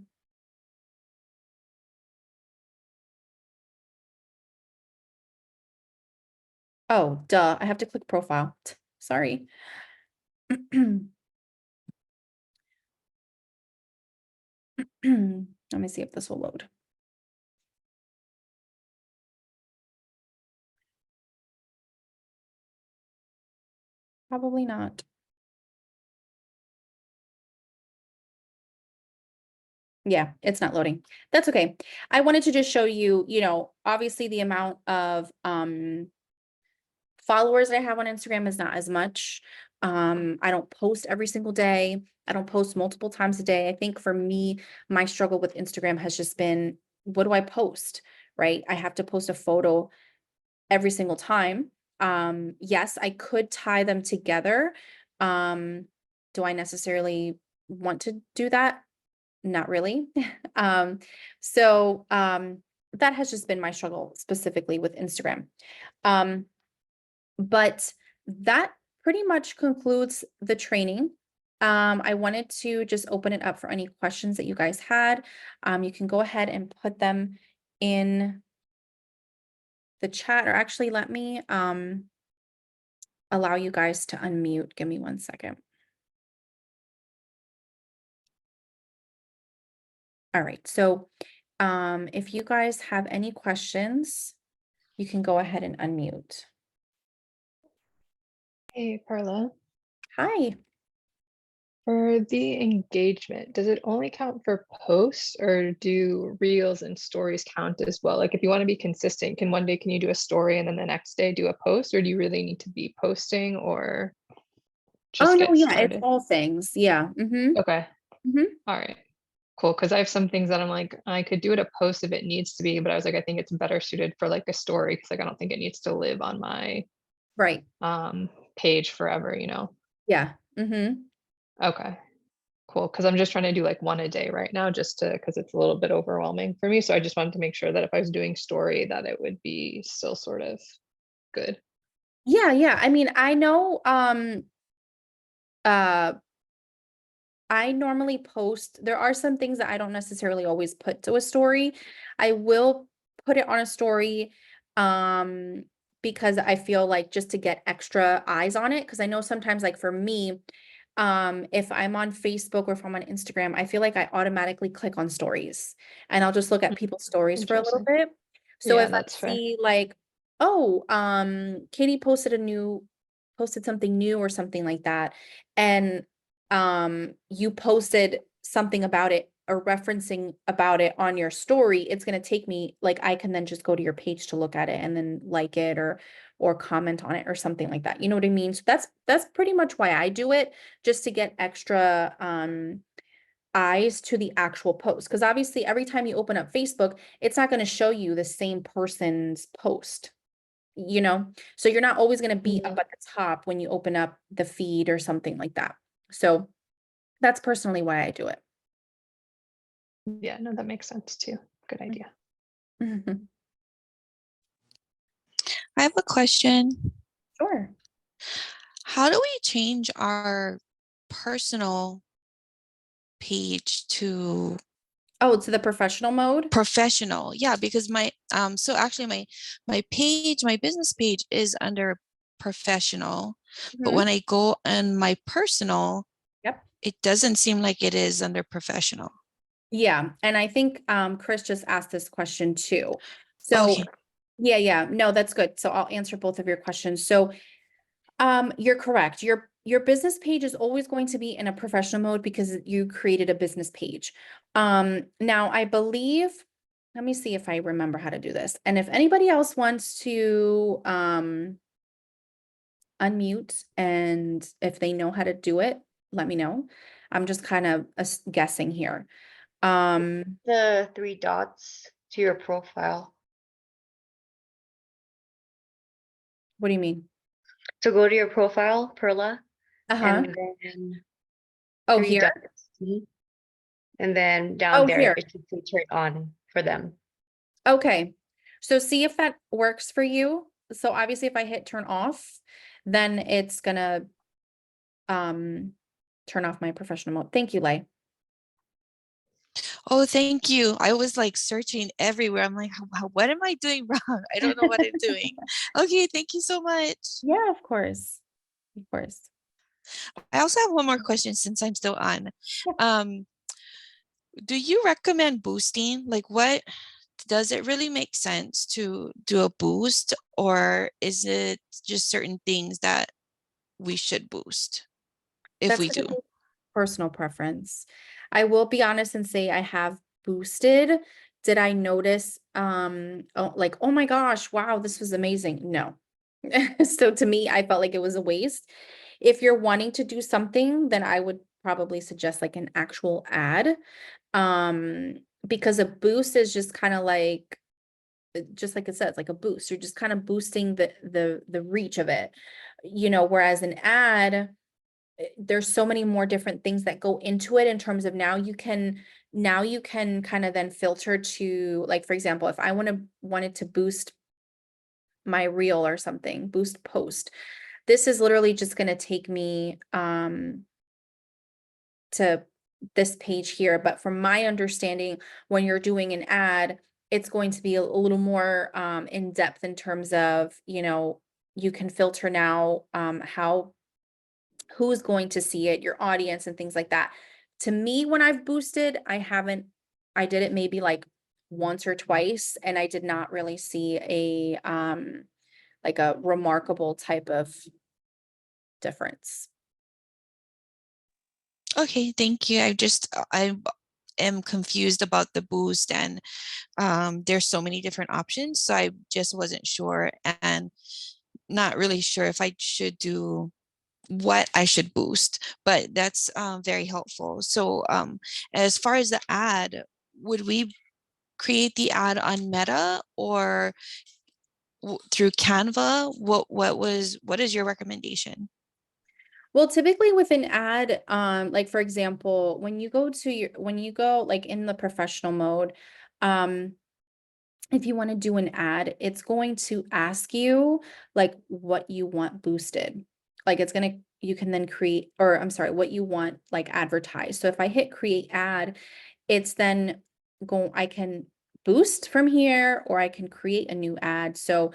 Oh, duh, I have to click profile. Sorry. Let me see if this will load. Probably not. Yeah, it's not loading. That's okay. I wanted to just show you, obviously the amount of followers that I have on Instagram is not as much. I don't post every single day. I don't post multiple times a day. I think for me, my struggle with Instagram has just been, what do I post? Right? I have to post a photo every single time. Yes, I could tie them together. Do I necessarily want to do that? Not really. Um, so that has just been my struggle specifically with Instagram. But that pretty much concludes the training. I wanted to just open it up for any questions that you guys had. You can go ahead and put them in the chat, or actually let me allow you guys to unmute. Give me 1 second. All right, so if you guys have any questions, you can go ahead and unmute. Hey, Perla. Hi. For the engagement, does it only count for posts or do reels and stories count as well? Like if you want to be consistent, one day can you do a story and then the next day do a post, or do you really need to be posting or Oh, just no, get yeah, it's started? all things. Yeah. Okay. All right. Cool. Because I have some things that I'm like, I could do it a post if it needs to be, but I was like, I think it's better suited for like a story because like I don't think it needs to live on my Right. page forever, you know? Yeah. Okay. Cool, because I'm just trying to do like one a day right now, just to because it's a little bit overwhelming for me. So I just wanted to make sure that if I was doing story, that it would be still sort of good. Yeah, yeah. I mean, I know uh I normally post, there are some things that I don't necessarily always put to a story. I will put it on a story because I feel like just to get extra eyes on it. Cause I know sometimes like for me, if I'm on Facebook or if I'm on Instagram, I feel like I automatically click on stories and I'll just look at people's stories for a little Interesting. bit. So Yeah, if I that's fair. see like, oh, Katie posted something new or something like that, and you posted something about it or referencing about it on your story, it's going to take me, like, I can then just go to your page to look at it and then like it or comment on it or something like that. You know what I mean? So that's pretty much why I do it, just to get extra eyes to the actual post. Because obviously every time you open up Facebook, it's not going to show you the same person's post, so you're not always going to be up Mhm. at the top when you open up the feed or something like that. So that's personally why I do it. Yeah, no, that makes sense too. Good idea. Mhm. I have a question. Sure. How do we change our personal page to Oh, to the professional mode? professional? Yeah, because so actually my page, my business page is under professional, but Mhm. when I go on my personal, Yep. it doesn't seem like it is under professional. Yeah. And I think Chris just asked this question too. So Okay. yeah. No, that's good. So I'll answer both of your questions. So you're correct. Your business page is always going to be in a professional mode because you created a business page. Now I believe, let me see if I remember how to do this. And if anybody else wants to unmute and if they know how to do it, let me know. I'm just kind of guessing here. The three dots to your profile. What do you mean? So go to your profile, Perla, Uh-huh. and then Oh, three here? dots. Mhm. And then down Oh, there, here. it should say turn on for them. Okay, so see if that works for you. So obviously if I hit turn off, then it's gonna turn off my professional mode. Thank you, Lay. Oh, thank you. I was like searching everywhere. I'm like, what am I doing wrong? I don't know what I'm doing. Okay, thank you so much. Yeah, of course. Of course. I also have one more question since I'm still on. Yeah. Do you recommend boosting? Like, what does it really make sense to do a boost, or is it just certain things that we should boost if we That's gonna do? be personal preference. I will be honest and say I have boosted. Did I notice like, oh my gosh, wow, this was amazing? No. So to me, I felt like it was a waste. If you're wanting to do something, then I would probably suggest like an actual ad. Because a boost is just kind of like just like it says, like a boost. You're just kind of boosting the reach of it. Whereas an ad, there's so many more different things that go into it in terms of now you can kind of then filter to, like, for example, if I wanted to boost my reel or something, boost post, this is literally just going to take me to this page here. But from my understanding, when you're doing an ad, it's going to be a little more in depth in terms of, you can filter now who's going to see it, your audience and things like that. To me, when I've boosted, I did it maybe like once or twice, and I did not really see like a remarkable type of difference. Okay, thank you. I am confused about the boost, and there's so many different options, so I just wasn't sure and not really sure if I should do what I should boost, but that's very helpful. So as far as the ad, would we create the ad on Meta or through Canva? What is your recommendation? Well, typically with an ad, like for example, when you go like in the professional mode, um, if you want to do an ad, it's going to ask you like what you want boosted. Like you can then create, or I'm sorry, what you want like advertised. So if I hit create ad, it's then I can boost from here, or I can create a new ad. So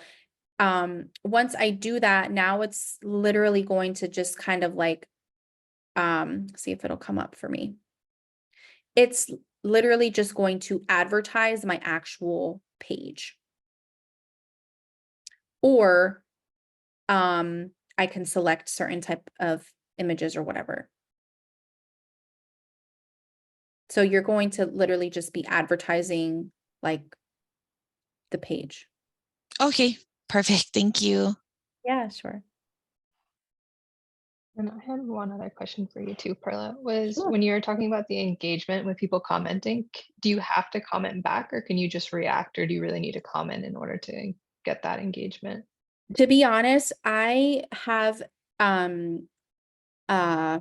once I do that, now it's literally going to just kind of like see if it'll come up for me. It's literally just going to advertise my actual page. Or I can select certain type of images or whatever. So you're going to literally just be advertising like the page. Okay, perfect. Thank you. Yeah, sure. And I had one other question for you too, Perla, was Sure. when you're talking about the engagement with people commenting, do you have to comment back or can you just react, or do you really need to comment in order to get that engagement? To be honest, I have uh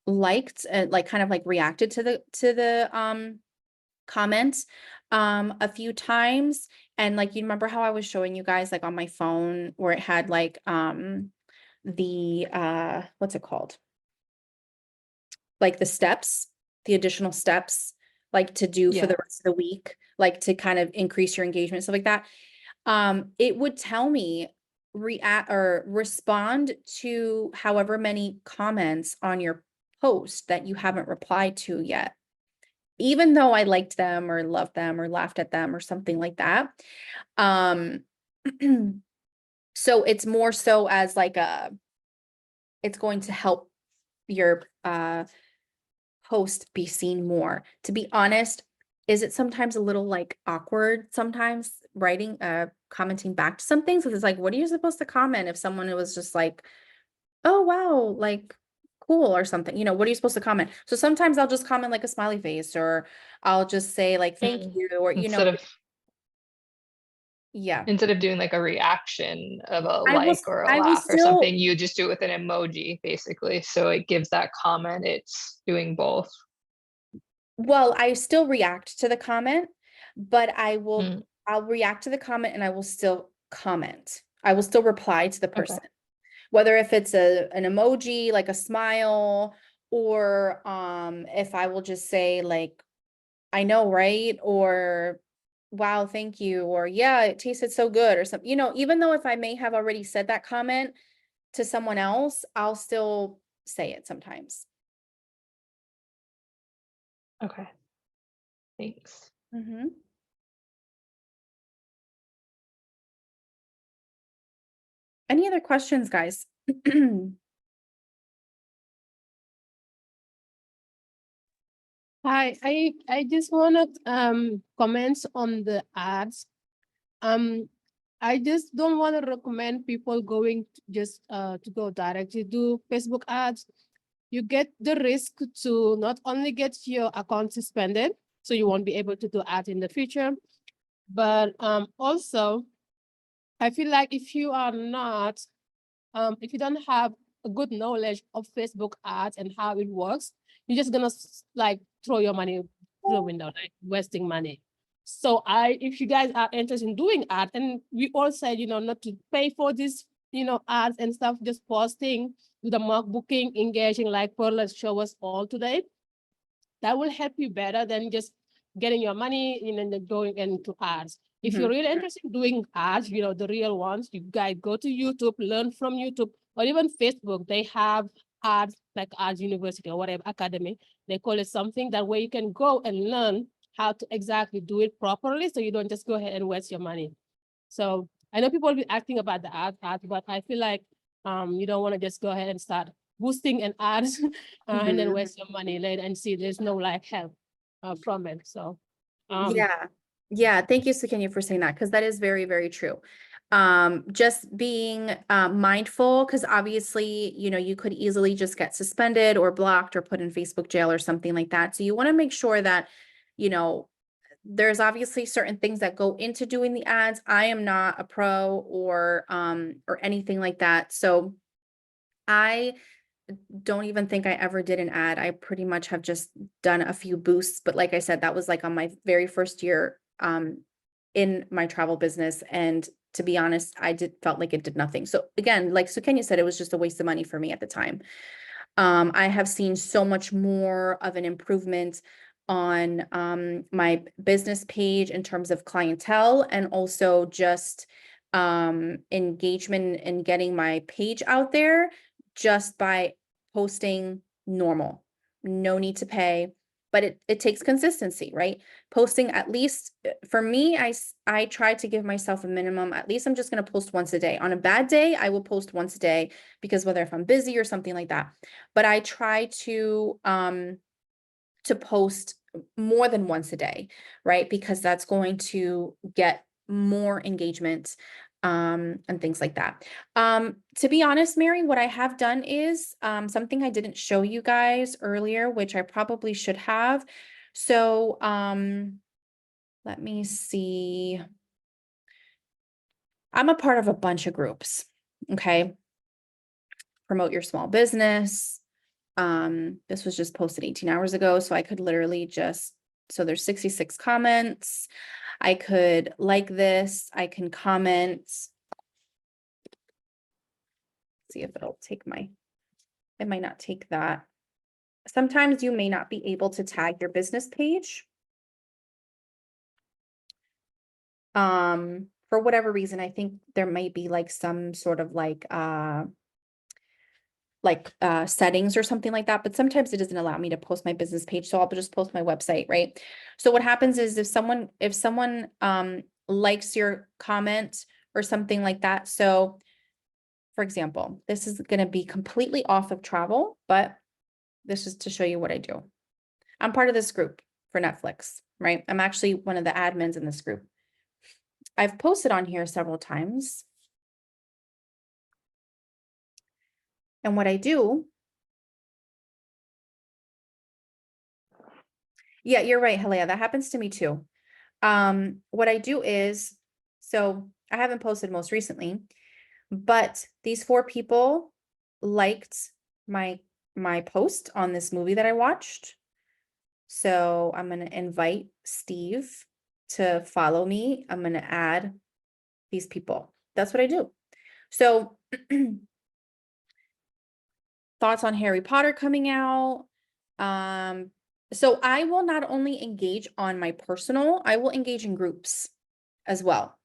liked like kind of like reacted to the comments a few times, and like you remember how I was showing you guys like on my phone where it had like the what's it called, like the additional steps like to do for Yeah. the rest of the week, like to kind of increase your engagement, stuff like that. It would tell me react or respond to however many comments on your post that you haven't replied to yet, even though I liked them or loved them or laughed at them or something like that. Um, so it's more so as like it's going to help your post be seen more. To be honest, is it sometimes a little like awkward sometimes writing commenting back to something? So it's like, what are you supposed to comment if someone was just like, oh wow, like cool or something? What are you supposed to comment? So sometimes I'll just comment like a smiley face, or I'll just say like thank Mm. you, or Instead of yeah. doing like a reaction of a I will like or a I will laugh or still something, you just do it with an emoji basically. So it gives that comment, it's doing both. Well, I still react to the comment, but Mm. I'll react to the comment and I will still comment. I will still reply to the Okay. person. Whether if it's an emoji, like a smile, or if I will just say like, I know, right? Or wow, thank you, or yeah, it tasted so good, or something, even though if I may have already said that comment to someone else, I'll still say it sometimes. Okay. Thanks. Mm-hmm. Any other questions, guys? Hi, I just wanna comments on the ads. I just don't want to recommend people going just to go directly do Facebook ads. You get the risk to not only get your account suspended, so you won't be able to do ads in the future, but also I feel like if you are not if you don't have a good knowledge of Facebook ads and how it works, you're just gonna like throw your money through the window, like wasting money. So if you guys are interested in doing ads, and we all said, not to pay for this, ads and stuff, just posting, do the mock booking, engaging like Perla show us all today. That will help you better than just getting your money and then going into ads. If you're really interested in doing ads, the real ones, you guys go to YouTube, learn from YouTube, or even Facebook. They have ads like Ads University or whatever academy. They call it something that way you can go and learn how to exactly do it properly, so you don't just go ahead and waste your money. So I know people will be asking about the ads, but I feel like you don't want to just go ahead and start boosting an ads and then Mhm. waste your money later and see there's no like help from it. So Yeah. Yeah. Thank you, Sukanya, for saying that, because that is very, very true. Just being mindful, because obviously, you could easily just get suspended or blocked or put in Facebook jail or something like that. So you want to make sure that, there's obviously certain things that go into doing the ads. I am not a pro or anything like that. So I don't even think I ever did an ad. I pretty much have just done a few boosts, but like I said, that was like on my very first year in my travel business. And to be honest, felt like it did nothing. So again, like Sukanya said, it was just a waste of money for me at the time. I have seen so much more of an improvement on my business page in terms of clientele, and also just engagement and getting my page out there just by posting normal. No need to pay, but it takes consistency, right? Posting at least, for me, I try to give myself a minimum. At least I'm just going to post once a day. On a bad day, I will post once a day, because whether if I'm busy or something like that, but I try to post more than once a day, right? Because that's going to get more engagement and things like that. To be honest, Mary, what I have done is something I didn't show you guys earlier, which I probably should have. So let me see. I'm a part of a bunch of groups. Okay. Promote your small business. This was just posted 18 hours ago, so I could literally so there's 66 comments. I could like this, I can comment. See if it'll take it might not take that. Sometimes you may not be able to tag your business page. For whatever reason, I think there might be like some sort of settings or something like that, but sometimes it doesn't allow me to post my business page. So I'll just post my website, right? So what happens is if someone likes your comment or something like that. So for example, this is going to be completely off of travel, but this is to show you what I do. I'm part of this group for Netflix, right? I'm actually one of the admins in this group. I've posted on here several times. And what I do, yeah, you're right, Helea, that happens to me too. What I do is, so I haven't posted most recently, but these 4 people liked my post on this movie that I watched. So I'm going to invite Steve to follow me. I'm going to add these people. That's what I do. So thoughts on Harry Potter coming out. So I will not only engage on my personal, I will engage in groups as well.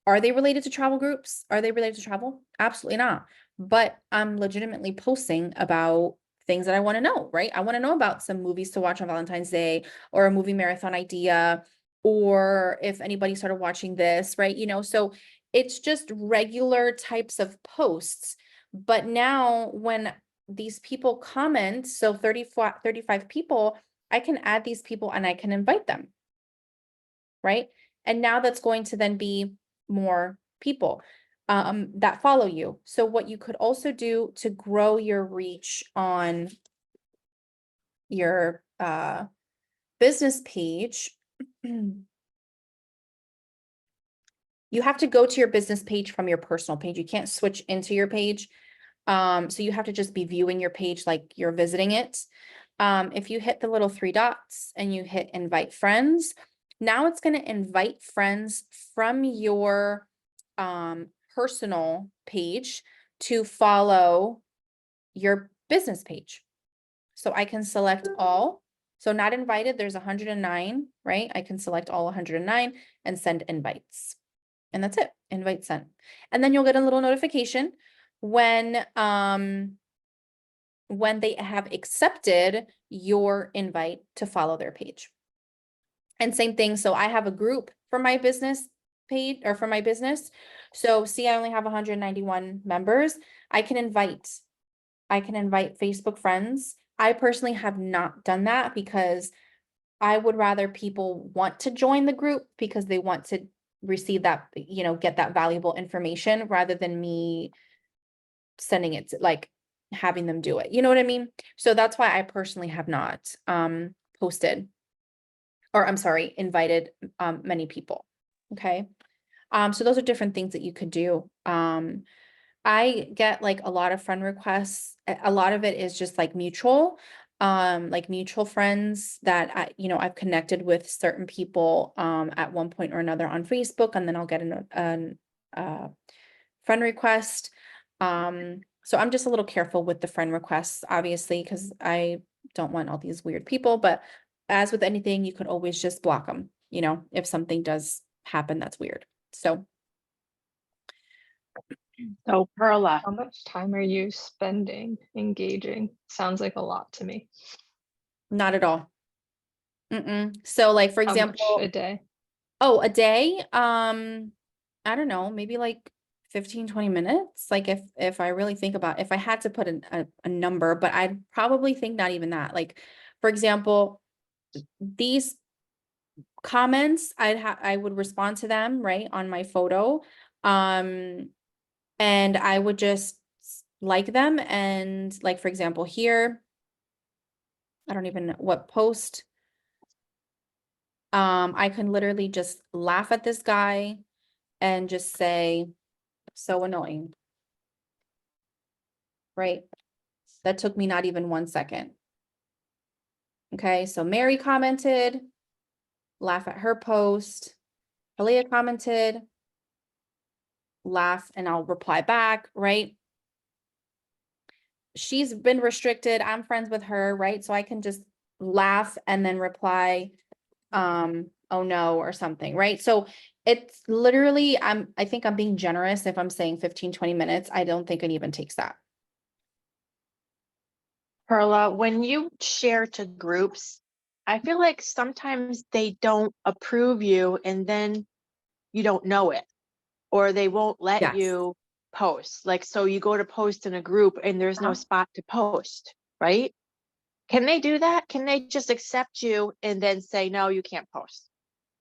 Are they related to travel groups? Are they related to travel? Absolutely not. But I'm legitimately posting about things that I want to know, right? I want to know about some movies to watch on Valentine's Day, or a movie marathon idea, or if anybody started watching this, right? So it's just regular types of posts. But now when these people comment, so 35 people, I can add these people and I can invite them, right? And now that's going to then be more people that follow you. So what you could also do to grow your reach on your business page, you have to go to your business page from your personal page. You can't switch into your page. So you have to just be viewing your page like you're visiting it. If you hit the little 3 dots and you hit invite friends, now it's going to invite friends from your personal page to follow your business page. So I can select all. So not invited, there's 109, right? I can select all 109 and send invites. And that's it, invite sent. And then you'll get a little notification when they have accepted your invite to follow their page. And same thing, so I have a group for my business page, or for my business. So see, I only have 191 members. I can invite Facebook friends. I personally have not done that because I would rather people want to join the group because they want to receive that, get that valuable information, rather than me sending it to, like, having them do it. You know what I mean? So that's why I personally have not posted, or I'm sorry, invited many people. Okay. So those are different things that you could do. I get like a lot of friend requests. A lot of it is just like mutual friends that I've connected with certain people at one point or another on Facebook, and then I'll get a friend request. So I'm just a little careful with the friend requests, obviously, because I don't want all these weird people. But as with anything, you could always just block them, if something does happen that's weird. So So Perla, How much time are you spending engaging? Sounds like a lot to me. not at all. So like, for How much example, a day? oh, a day, I don't know, maybe like 15-20 minutes. Like if I really think about, if I had to put a number, but I'd probably think not even that. Like, for example, these comments, I would respond to them, right, on my photo. And I would just like them. And like, for example, here, I don't even know what post. I can literally just laugh at this guy and just say, so annoying. Right? That took me not even 1 second. Okay, so Mary commented, laugh at her post. Halia commented, laugh, and I'll reply back, right? She's been restricted. I'm friends with her, right? So I can just laugh and then reply, oh no, or something, right? So it's literally, I think I'm being generous if I'm saying 15-20 minutes. I don't think it even takes that. Perla, when you share to groups, I feel like sometimes they don't approve you and then you don't know it, or they won't let Yes. you post. Like, so you go to post in a group and there's no spot to post, right? Can they do that? Can they just accept you and then say, no, you can't post?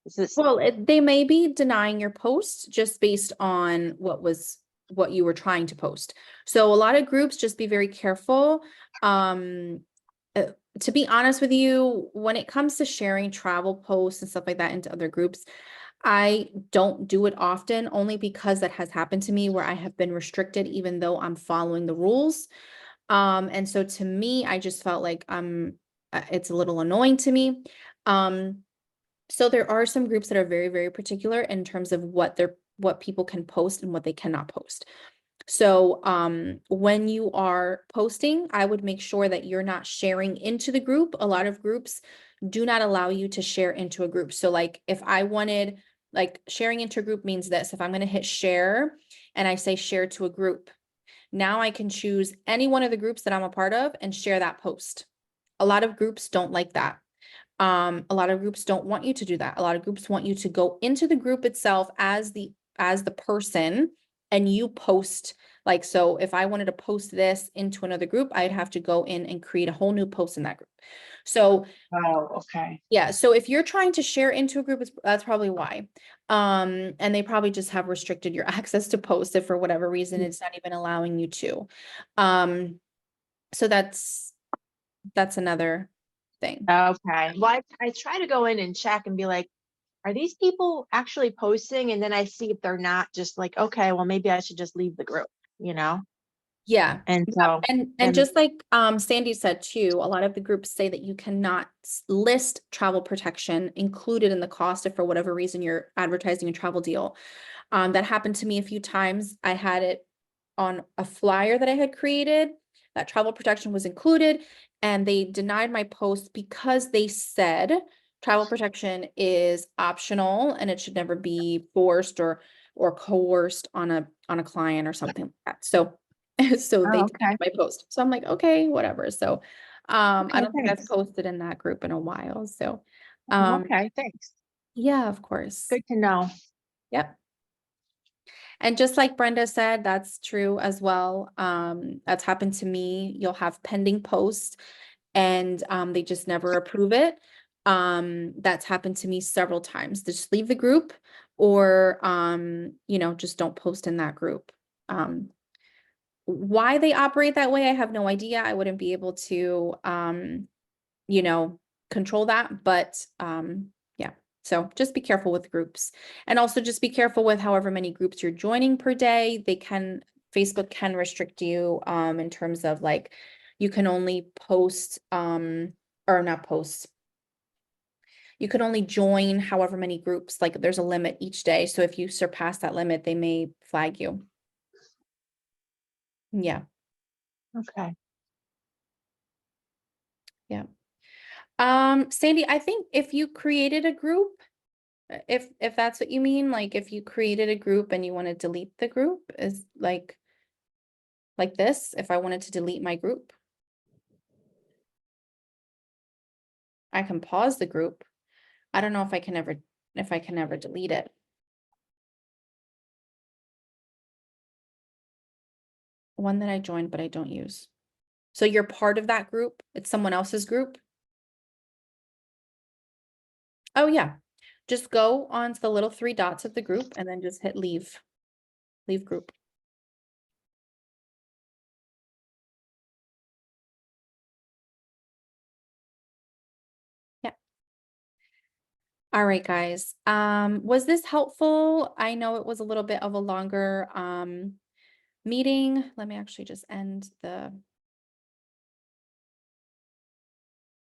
Is this, Well, they may be denying your post just based on what you were trying to post. So a lot of groups, just be very careful. To be honest with you, when it comes to sharing travel posts and stuff like that into other groups, I don't do it often, only because that has happened to me where I have been restricted even though I'm following the rules. And so to me, I just felt like I'm it's a little annoying to me. So there are some groups that are very, very particular in terms of what people can post and what they cannot post. So when you are posting, I would make sure that you're not sharing into the group. A lot of groups do not allow you to share into a group. So like if I wanted, like sharing into a group means this, if I'm going to hit share and I say share to a group, now I can choose any one of the groups that I'm a part of and share that post. A lot of groups don't like that. A lot of groups don't want you to do that. A lot of groups want you to go into the group itself as the person and you post. Like, so if I wanted to post this into another group, I'd have to go in and create a whole new post in that group. So Oh, okay. yeah, so if you're trying to share into a group, that's probably why. And they probably just have restricted your access to post if for whatever reason it's not even allowing you to. So that's another thing. Okay. Well, I try to go in and check and be like, are these people actually posting? And then I see if they're not, just like, okay, well, maybe I should just leave the group, you know? Yeah. And Yep, so, and and- just like Sandy said too, a lot of the groups say that you cannot list travel protection included in the cost if for whatever reason you're advertising a travel deal. That happened to me a few times. I had it on a flyer that I had created, that travel protection was included, and they denied my post because they said travel protection is optional and it should never be forced or coerced on a client or something like that. So so they Oh, denied okay. my post. So I'm like, okay, whatever. So I Okay, don't think I've thanks. posted in that group in a while. So Okay, thanks. yeah, of course. Good to know. Yep. And just like Brenda said, that's true as well. That's happened to me. You'll have pending posts and they just never approve it. That's happened to me several times. Just leave the group or just don't post in that group. Why they operate that way, I have no idea. I wouldn't be able to control that, but yeah. So just be careful with groups and also just be careful with however many groups you're joining per day. Facebook can restrict you in terms of like you can only post or not post. You can only join however many groups, like there's a limit each day. So if you surpass that limit, they may flag you. Yeah. Okay. Yeah. Sandy, I think if you created a group, if that's what you mean, like if you created a group and you want to delete the group, is like this, if I wanted to delete my group, I can pause the group. I don't know if I can ever delete it. One that I joined, but I don't use. So you're part of that group. It's someone else's group. Oh yeah. Just go on to the little 3 dots of the group and then just hit leave group. Yeah. All right, guys. Was this helpful? I know it was a little bit of a longer meeting. Let me actually just end the